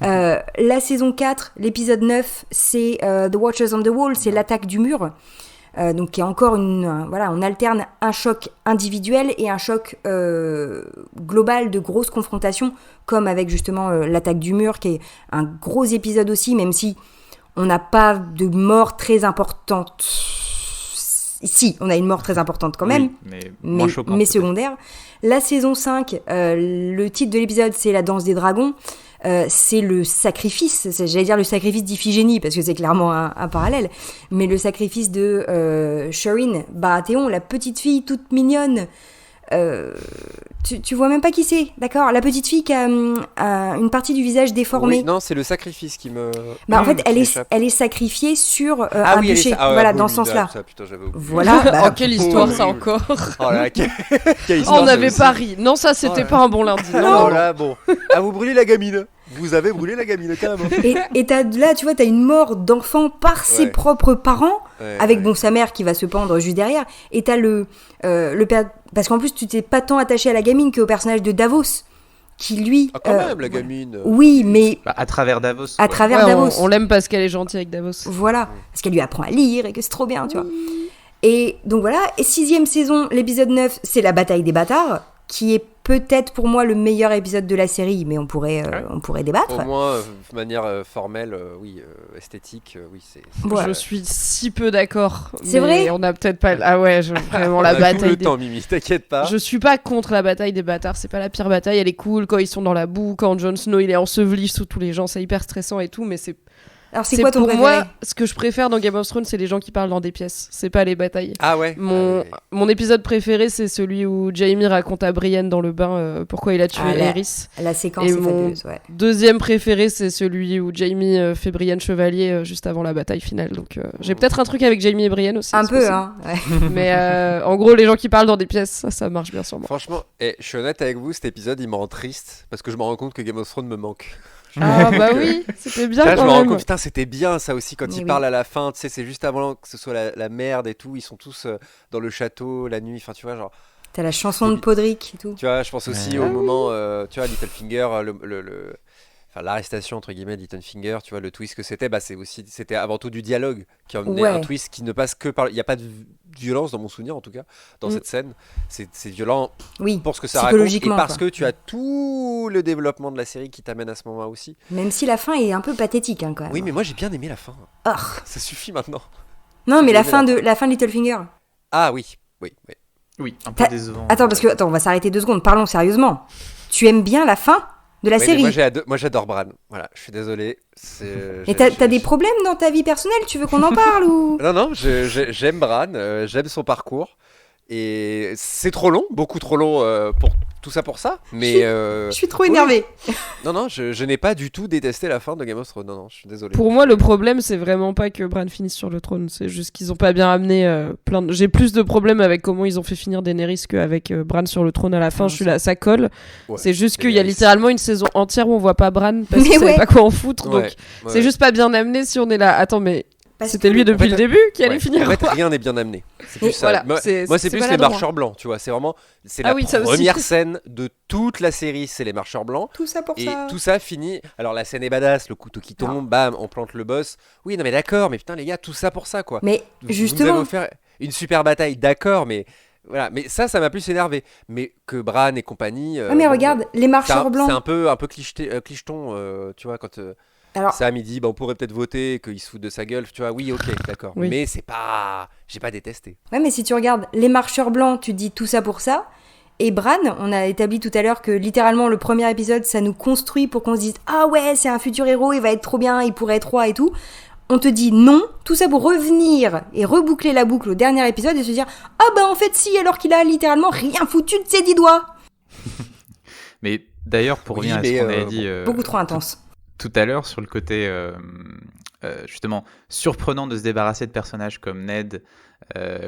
Speaker 2: La saison 4, l'épisode 9, c'est The Watchers on the Wall, c'est l'attaque du mur. Donc qui est encore on alterne un choc individuel et un choc global de grosses confrontations, comme avec justement l'attaque du mur, qui est un gros épisode aussi, même si on n'a pas de mort très importante. Si, on a une mort très importante quand même, mais secondaire. La saison 5, le titre de l'épisode, c'est La danse des dragons. C'est le sacrifice, j'allais dire le sacrifice d'Iphigénie, parce que c'est clairement un parallèle, mais le sacrifice de Shireen Baratheon, la petite fille toute mignonne. Tu vois même pas qui c'est, d'accord? La petite fille qui a une partie du visage déformée.
Speaker 3: Oui, non, c'est le sacrifice qui me.
Speaker 2: En fait, elle est sacrifiée sur un bûcher. Dans ce sens-là.
Speaker 3: Ça, putain, j'avais oublié.
Speaker 2: Voilà.
Speaker 5: Quelle histoire ça encore.
Speaker 3: Oh là, quelle histoire,
Speaker 5: on n'avait pas ri. Non, ça c'était pas un bon lundi.
Speaker 3: Non, là, bon. Ah, vous brûlez la gamine. Vous avez brûlé la gamine, carrément.
Speaker 2: Et t'as une mort d'enfant par ses propres parents, avec sa mère qui va se pendre juste derrière. Et t'as le père. Parce qu'en plus, tu t'es pas tant attaché à la gamine qu'au personnage de Davos, qui lui.
Speaker 3: Ah, quand même, la gamine.
Speaker 2: Oui, mais.
Speaker 1: À travers Davos.
Speaker 2: À travers Davos.
Speaker 5: On l'aime parce qu'elle est gentille avec Davos.
Speaker 2: Voilà. Parce qu'elle lui apprend à lire et que c'est trop bien, tu vois. Et donc voilà. Et 6e saison, l'épisode 9, c'est la bataille des bâtards, qui est peut-être pour moi le meilleur épisode de la série, mais on pourrait débattre.
Speaker 3: Au moins, de manière formelle, esthétique, oui, c'est...
Speaker 5: Voilà. Je suis si peu d'accord.
Speaker 2: C'est vrai.
Speaker 5: On a peut-être pas... Ah ouais, vraiment la bataille...
Speaker 3: tout le temps, Mimi, t'inquiète pas.
Speaker 5: Je suis pas contre la bataille des bâtards, c'est pas la pire bataille, elle est cool quand ils sont dans la boue, quand Jon Snow il est enseveli sous tous les gens, c'est hyper stressant et tout, mais c'est...
Speaker 2: Alors c'est quoi ton
Speaker 5: pour
Speaker 2: préféré?
Speaker 5: Moi, ce que je préfère dans Game of Thrones, c'est les gens qui parlent dans des pièces. C'est pas les batailles.
Speaker 3: Ah ouais.
Speaker 5: Mon épisode préféré, c'est celui où Jaime raconte à Brienne dans le bain pourquoi il a tué Aerys.
Speaker 2: La séquence est fabuleuse, ouais.
Speaker 5: Deuxième préféré, c'est celui où Jaime fait Brienne chevalier juste avant la bataille finale. Donc j'ai peut-être un truc avec Jaime et Brienne aussi.
Speaker 2: Un peu, hein. Ouais.
Speaker 5: Mais en gros, les gens qui parlent dans des pièces, ça marche bien sur moi.
Speaker 3: Franchement, je suis honnête avec vous, cet épisode, il me rend triste parce que je me rends compte que Game of Thrones me manque.
Speaker 5: Ah bah oui, c'était bien
Speaker 3: là,
Speaker 5: quand
Speaker 3: je me
Speaker 5: même.
Speaker 3: rends compte, putain, c'était bien ça aussi quand ils parlent à la fin, tu sais, c'est juste avant que ce soit la merde et tout, ils sont tous dans le château la nuit, enfin tu vois, genre...
Speaker 2: T'as la chanson de Podrick et tout.
Speaker 3: Tu vois, je pense aussi au moment, tu vois, Littlefinger, l'arrestation entre guillemets de Littlefinger, tu vois, le twist que c'était, c'était avant tout du dialogue qui emmenait un twist qui ne passe que par... Il n'y a pas de violence dans mon souvenir en tout cas, dans cette scène, c'est violent pour ce que ça raconte et parce que tu as tout le développement de la série qui t'amène à ce moment-là aussi.
Speaker 2: Même si la fin est un peu pathétique quand même.
Speaker 3: Oui, mais moi j'ai bien aimé la fin.
Speaker 2: Oh.
Speaker 3: Ça suffit maintenant.
Speaker 2: Non, mais la fin de Littlefinger.
Speaker 3: Ah oui,
Speaker 1: un peu décevant.
Speaker 2: Attends, on va s'arrêter 2 secondes, parlons sérieusement. Tu aimes bien la fin de la série?
Speaker 3: Moi j'adore Bran, voilà, je suis désolé.
Speaker 2: Et t'as des problèmes dans ta vie personnelle? Tu veux qu'on en parle ou...
Speaker 3: Non, j'aime Bran, j'aime son parcours. Et c'est trop long, beaucoup trop long pour tout ça pour ça. Mais
Speaker 2: je suis trop énervée.
Speaker 3: Non, je n'ai pas du tout détesté la fin de Game of Thrones. Non, je suis désolé.
Speaker 5: Pour moi, le problème, c'est vraiment pas que Bran finisse sur le trône. C'est juste qu'ils ont pas bien amené J'ai plus de problèmes avec comment ils ont fait finir Daenerys qu'avec Bran sur le trône à la fin. Je suis là, ça colle. Ouais, c'est juste qu'il y a littéralement une saison entière où on voit pas Bran parce qu'ils savaient pas quoi en foutre. Donc c'est juste pas bien amené si on est là. Attends, mais C'était lui depuis le début qui allait finir.
Speaker 3: En fait, rien n'est bien amené. C'est plus ça. Voilà, moi, c'est plus les marcheurs blancs, tu vois. C'est vraiment, la première scène de toute la série, c'est les marcheurs blancs.
Speaker 2: Tout ça pour ça.
Speaker 3: Et tout ça finit. Alors la scène est badass, le couteau qui tombe, bam, on plante le boss. Oui, non mais d'accord, mais putain les gars, tout ça pour ça quoi.
Speaker 2: Mais justement,
Speaker 3: vous nous avez offert une super bataille, d'accord, mais. Voilà, mais ça m'a plus énervé. Mais que Bran et compagnie.
Speaker 2: mais regarde, les marcheurs blancs.
Speaker 3: C'est un peu clicheton, tu vois, quand. Alors, Sam il dit on pourrait peut-être voter et qu'il se fout de sa gueule, tu vois, oui ok d'accord, oui. Mais c'est pas, j'ai pas détesté.
Speaker 2: Ouais mais si tu regardes les marcheurs blancs, tu dis tout ça pour ça, et Bran, on a établi tout à l'heure que littéralement le premier épisode ça nous construit pour qu'on se dise ah ouais c'est un futur héros, il va être trop bien, il pourrait être roi et tout, on te dit non, tout ça pour revenir et reboucler la boucle au dernier épisode et se dire ah bah en fait si, alors qu'il a littéralement rien foutu de ses 10 doigts.
Speaker 1: Mais d'ailleurs pour revenir à ce qu'on avait dit...
Speaker 2: beaucoup trop intense.
Speaker 1: Tout à l'heure sur le côté justement surprenant de se débarrasser de personnages comme Ned,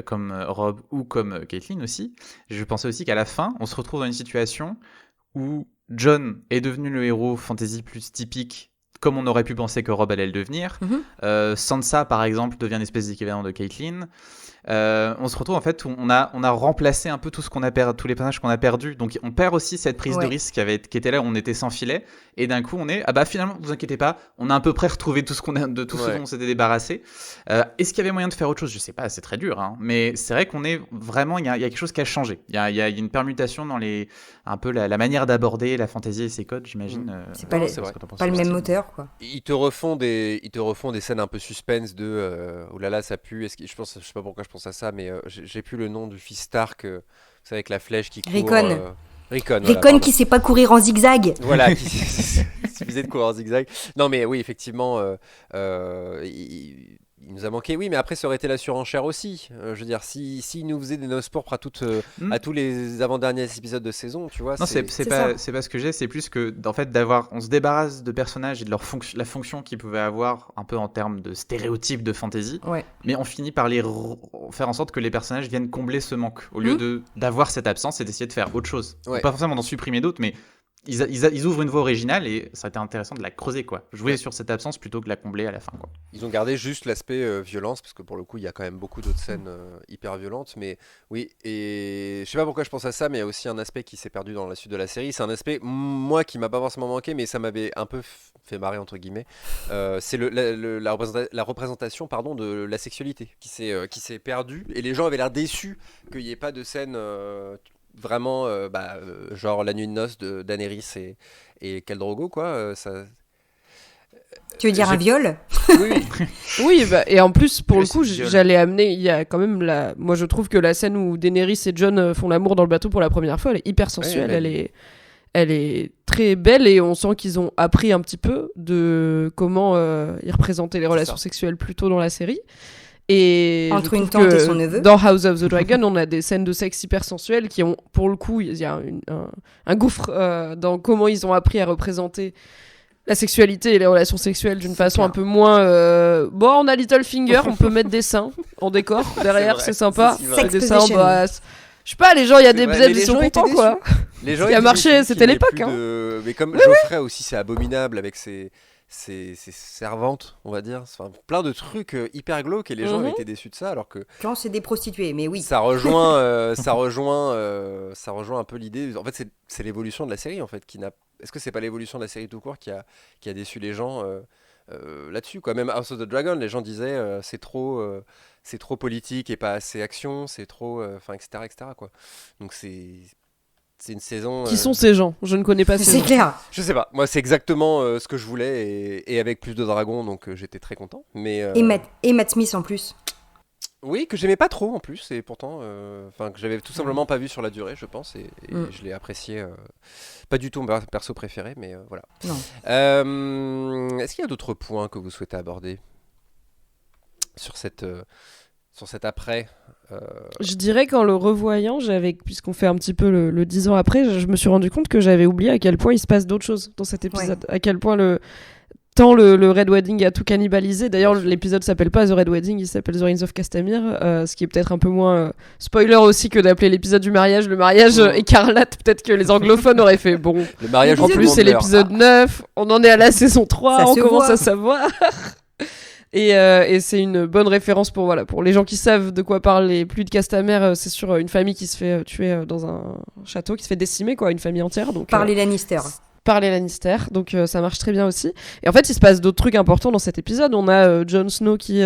Speaker 1: comme Robb ou comme Caitlyn aussi, je pensais aussi qu'à la fin on se retrouve dans une situation où Jon est devenu le héros fantasy plus typique comme on aurait pu penser que Robb allait le devenir. Sansa par exemple devient une espèce d'équivalent de Caitlyn. On se retrouve en fait où on a remplacé un peu tout ce qu'on a perdu, tous les personnages qu'on a perdus, donc on perd aussi cette prise de risque qui était là où on était sans filet, et d'un coup on est finalement vous inquiétez pas, on a à peu près retrouvé tout ce ce dont on s'était débarrassé. Est-ce qu'il y avait moyen de faire autre chose? Je sais pas, c'est très dur hein, mais c'est vrai qu'on est vraiment, il y a quelque chose qui a changé, il y a une permutation dans un peu la manière d'aborder la fantasy et ses codes, j'imagine.
Speaker 2: C'est pas le même moteur quoi.
Speaker 3: Ils te refont des scènes un peu suspense de oh là là ça pue, je sais pas pourquoi je pense à ça, mais j'ai plus le nom du fils Stark, vous savez, avec la flèche qui court.
Speaker 2: Rickon qui sait pas courir en zigzag.
Speaker 3: Voilà, qui suffisait de courir en zigzag. Non mais oui, effectivement, il nous a manqué, oui, mais après ça aurait été la surenchère aussi. Je veux dire, si nous faisait des noces pourpres à tous les avant-derniers épisodes de saison, tu vois.
Speaker 1: Non, c'est pas ce que j'ai, c'est plus que en fait on se débarrasse de personnages et de la fonction qu'ils pouvaient avoir un peu en termes de stéréotypes de fantasy, mais on finit par faire en sorte que les personnages viennent combler ce manque au lieu d'avoir cette absence et d'essayer de faire autre chose. Pas forcément d'en supprimer d'autres, mais ils ouvrent une voie originale et ça a été intéressant de la creuser quoi. Jouer sur cette absence plutôt que de la combler à la fin quoi.
Speaker 3: Ils ont gardé juste l'aspect violence parce que pour le coup il y a quand même beaucoup d'autres scènes hyper violentes, mais oui, et je sais pas pourquoi je pense à ça, mais il y a aussi un aspect qui s'est perdu dans la suite de la série. C'est un aspect moi qui m'a pas forcément manqué, mais ça m'avait un peu fait marrer entre guillemets. C'est la représentation de la sexualité qui s'est perdue et les gens avaient l'air déçus qu'il y ait pas de scène vraiment genre la nuit de noces de Daenerys et Khal Drogo quoi, ça.
Speaker 2: Tu veux dire un viol?
Speaker 3: Oui.
Speaker 5: Oui, et en plus pour le coup j'allais amener, il y a quand même moi je trouve que la scène où Daenerys et Jon font l'amour dans le bateau pour la première fois, elle est hyper sensuelle, elle est très belle et on sent qu'ils ont appris un petit peu de comment ils représentaient les relations sexuelles plus tôt dans la série. Et
Speaker 2: entre une tante et son neveu.
Speaker 5: Dans House of the Dragon, on a des scènes de sexe hyper sensuelles qui ont, pour le coup, il y a un gouffre dans comment ils ont appris à représenter la sexualité et les relations sexuelles d'une façon un peu moins... on a Littlefinger, on peut mettre des seins en décor derrière, c'est sympa. Des seins, je sais pas, les gens, il y a des bzèbs, ils sont contents, quoi.
Speaker 3: Les gens,
Speaker 5: ce qui a marché, c'était l'époque.
Speaker 3: Mais comme Geoffrey aussi, c'est abominable avec ses servantes, on va dire, enfin, plein de trucs hyper glauques et les gens étaient déçus de ça, alors que
Speaker 2: quand c'est des prostituées, mais oui,
Speaker 3: ça rejoint un peu l'idée. En fait, c'est l'évolution de la série en fait est-ce que c'est pas l'évolution de la série tout court qui a déçu les gens là-dessus quoi. Même House of the Dragon, les gens disaient c'est trop politique et pas assez action, c'est trop etc quoi. Donc c'est une saison...
Speaker 5: Qui sont ces gens? Je ne connais pas ces gens.
Speaker 2: C'est clair.
Speaker 3: Je sais pas. Moi, c'est exactement ce que je voulais et avec plus de dragons, donc j'étais très content. Mais,
Speaker 2: et Matt Smith en plus.
Speaker 3: Oui, que j'aimais pas trop en plus, et pourtant, que j'avais tout simplement pas vu sur la durée, je pense, et je l'ai apprécié. Pas du tout mon perso préféré, mais voilà.
Speaker 2: Non.
Speaker 3: Est-ce qu'il y a d'autres points que vous souhaitez aborder sur cet après?
Speaker 5: Je dirais qu'en le revoyant, puisqu'on fait un petit peu le 10 ans après, je me suis rendu compte que j'avais oublié à quel point il se passe d'autres choses dans cet épisode, à quel point le Red Wedding a tout cannibalisé. D'ailleurs, l'épisode s'appelle pas The Red Wedding, il s'appelle The Reigns of Castamere, ce qui est peut-être un peu moins spoiler aussi que d'appeler l'épisode du mariage le mariage écarlate. Peut-être que les anglophones auraient fait bon.
Speaker 3: Le mariage
Speaker 5: en plus, c'est l'épisode 9, on en est à la saison 3, on commence à savoir. Et c'est une bonne référence pour les gens qui savent de quoi parlent les pluies de Castamere. C'est sur une famille qui se fait tuer dans un château, qui se fait décimer, quoi, une famille entière. Donc,
Speaker 2: par les Lannister.
Speaker 5: Par les Lannister, donc ça marche très bien aussi. Et en fait, il se passe d'autres trucs importants dans cet épisode. On a Jon Snow qui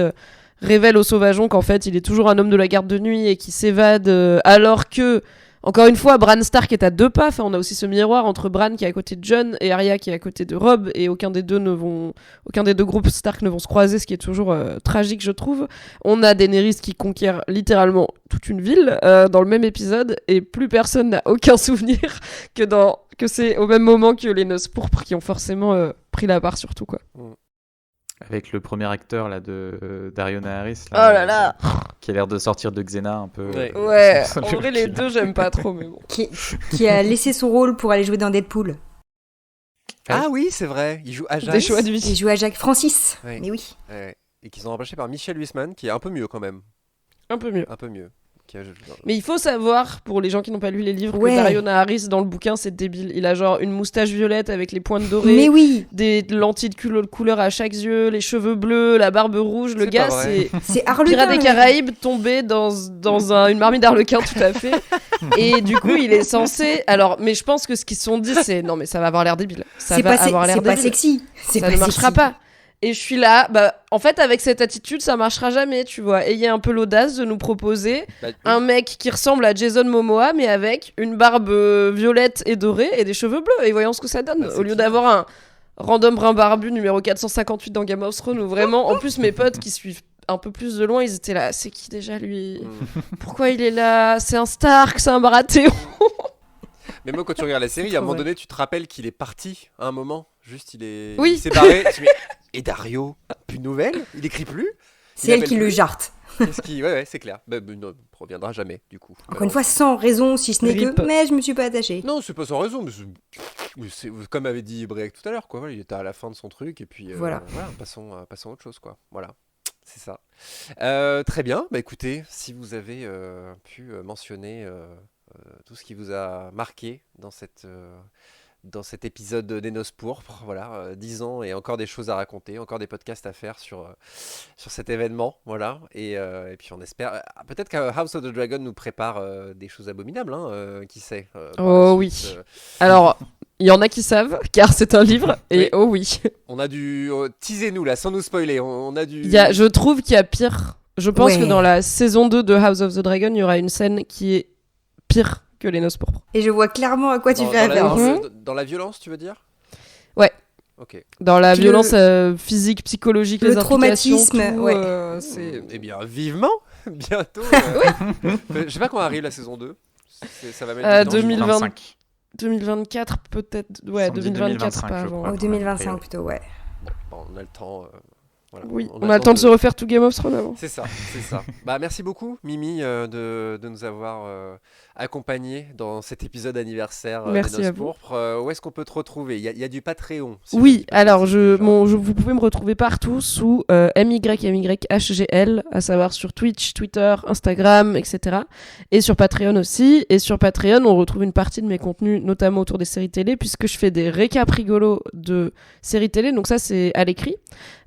Speaker 5: révèle aux sauvageons qu'en fait, il est toujours un homme de la garde de nuit et qui s'évade alors que, encore une fois, Bran Stark est à 2 pas. Enfin, on a aussi ce miroir entre Bran qui est à côté de Jon et Arya qui est à côté de Robb, et aucun des deux groupes Stark ne vont se croiser, ce qui est toujours tragique, je trouve. On a Daenerys qui conquiert littéralement toute une ville dans le même épisode, et plus personne n'a aucun souvenir que c'est au même moment que les Noces Pourpres qui ont forcément pris la part sur tout, quoi.
Speaker 1: Avec le premier acteur là de Dariona Harris.
Speaker 5: Là, oh là là,
Speaker 1: qui a l'air de sortir de Xena un peu.
Speaker 5: Ouais. En vrai, les deux, j'aime pas trop, mais bon.
Speaker 2: Qui a laissé son rôle pour aller jouer dans Deadpool.
Speaker 3: Ah oui, c'est vrai. Il joue Ajax.
Speaker 5: Des choix de vie.
Speaker 2: Il joue Ajax Francis.
Speaker 3: Ouais.
Speaker 2: Mais oui.
Speaker 3: Ouais. Et qu'ils ont remplacé par Michel Huisman, qui est un peu mieux quand même.
Speaker 5: Un peu mieux. Mais il faut savoir, pour les gens qui n'ont pas lu les livres,
Speaker 2: ouais,
Speaker 5: que Dariona Harris, dans le bouquin, c'est débile. Il a genre une moustache violette avec les pointes dorées.
Speaker 2: Mais oui.
Speaker 5: Des lentilles de couleur à chaque yeux, les cheveux bleus, la barbe rouge. Le gars,
Speaker 2: c'est Harlequin.
Speaker 5: Pirates des Caraïbes tombé dans une marmite d'Harlequin, tout à fait. Et du coup, il est censé. Alors, mais je pense que ce qu'ils se sont dit, c'est non, mais ça va avoir l'air débile.
Speaker 2: C'est pas sexy.
Speaker 5: Ça ne marchera pas. Et je suis là, en fait, avec cette attitude, ça marchera jamais, tu vois. Ayez un peu l'audace de nous proposer un mec qui ressemble à Jason Momoa, mais avec une barbe violette et dorée et des cheveux bleus. Et voyons ce que ça donne. Au lieu d'avoir un random brun barbu numéro 458 dans Game of Thrones, où vraiment, en plus, mes potes qui suivent un peu plus de loin, ils étaient là. C'est qui déjà lui ? Pourquoi il est là ? C'est un Stark, c'est un Baratheon.
Speaker 3: Mais moi, quand tu regardes la série, à un moment donné, tu te rappelles qu'il est parti à un moment. Juste, il s'est barré. Et Dario, plus de nouvelles. Il écrit plus.
Speaker 2: C'est elle qui le jarte.
Speaker 3: Ouais, c'est clair. Non, il ne reviendra jamais, du coup.
Speaker 2: Encore une fois, sans raison, si ce n'est que. Mais je me suis pas attachée.
Speaker 3: Non, c'est pas sans raison. Mais c'est comme avait dit Bréac tout à l'heure, quoi. Il était à la fin de son truc. Et puis, voilà, passons à autre chose, quoi. Voilà. C'est ça. Très bien. Écoutez, si vous avez pu mentionner tout ce qui vous a marqué dans cet épisode des Noces Pourpres, voilà, 10 ans et encore des choses à raconter, encore des podcasts à faire sur cet événement, voilà, et puis on espère, peut-être que House of the Dragon nous prépare des choses abominables, hein, qui sait.
Speaker 5: Oui. Alors, il y en a qui savent, car c'est un livre, et oh oui.
Speaker 3: On a dû teaser-nous là, sans nous spoiler, on a dû...
Speaker 5: Je trouve qu'il y a pire. Je pense que dans la saison 2 de House of the Dragon, il y aura une scène qui est pire que les Noces Pourpres.
Speaker 2: Et je vois clairement à quoi tu fais référence.
Speaker 3: Dans la violence, tu veux dire ?
Speaker 5: Ouais.
Speaker 3: Ok.
Speaker 5: Dans la violence physique, psychologique, les
Speaker 2: traumatisme,
Speaker 3: Eh bien, vivement, bientôt. Je sais pas quand arrive la saison 2. Ça va mettre
Speaker 5: 2025. 2024 peut-être. Ouais, 2024 pas avant.
Speaker 2: 2025 plutôt, ouais.
Speaker 3: Bon, on a le temps. Voilà.
Speaker 5: Oui, on a le temps de se refaire tout Game of Thrones avant.
Speaker 3: C'est ça. Merci beaucoup, Mimi, de nous avoir accompagnés dans cet épisode anniversaire des Noces Pourpres. Où est-ce qu'on peut te retrouver ? Il y a du Patreon.
Speaker 5: Oui, alors vous pouvez me retrouver partout sous MYMYHGL, à savoir sur Twitch, Twitter, Instagram, etc. Et sur Patreon aussi. Et sur Patreon, on retrouve une partie de mes contenus, notamment autour des séries télé, puisque je fais des récaps rigolos de séries télé. Donc ça, c'est à l'écrit.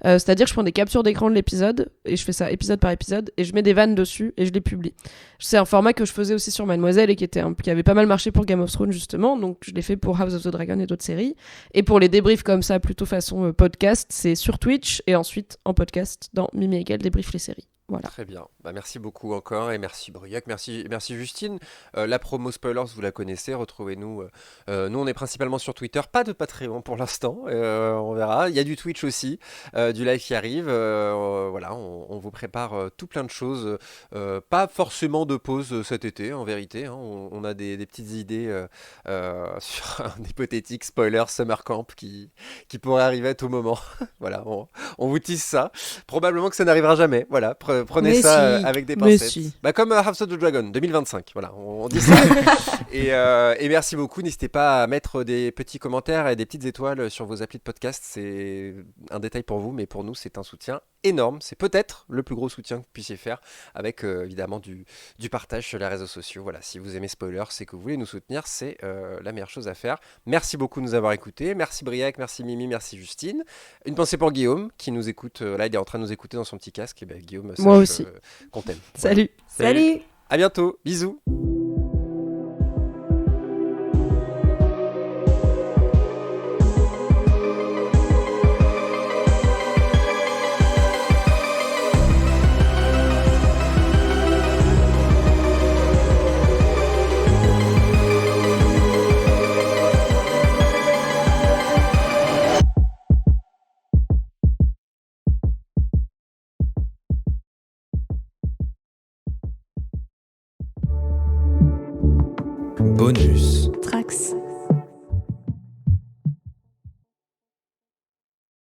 Speaker 5: C'est-à-dire que je prends des captures d'écran de l'épisode et je fais ça épisode par épisode et je mets des vannes dessus et je les publie. C'est un format que je faisais aussi sur Mademoiselle et qui avait pas mal marché pour Game of Thrones justement, donc je l'ai fait pour House of the Dragon et d'autres séries. Et pour les débriefs comme ça, plutôt façon podcast, c'est sur Twitch et ensuite en podcast dans Mimi Hegel débrief les séries. Voilà.
Speaker 3: Très bien. Merci beaucoup encore et merci Briac, merci Justine. La promo Spoilers, vous la connaissez, retrouvez-nous. Nous, on est principalement sur Twitter, pas de Patreon pour l'instant, on verra. Il y a du Twitch aussi, du live qui arrive. Voilà, on vous prépare tout plein de choses. Pas forcément de pause cet été, en vérité. Hein. On a des petites idées sur un hypothétique spoiler Summer Camp qui pourrait arriver à tout moment. Voilà, on vous tease ça. Probablement que ça n'arrivera jamais. Voilà. Prenez ça avec des pincettes. Comme House of the Dragon 2025, voilà, on dit ça. et merci beaucoup. N'hésitez pas à mettre des petits commentaires et des petites étoiles sur vos applis de podcast. C'est un détail pour vous, mais pour nous, c'est un soutien énorme. C'est peut-être le plus gros soutien que vous puissiez faire avec évidemment du partage sur les réseaux sociaux. Voilà, si vous aimez Spoiler, c'est que vous voulez nous soutenir, c'est la meilleure chose à faire. Merci beaucoup de nous avoir écoutés. Merci Briac, merci Mimi, merci Justine. Une pensée pour Guillaume qui nous écoute. Là, il est en train de nous écouter dans son petit casque. Et Guillaume,
Speaker 5: moi aussi.
Speaker 3: Qu'on t'aime.
Speaker 5: Salut.
Speaker 2: Salut.
Speaker 3: À bientôt. Bisous.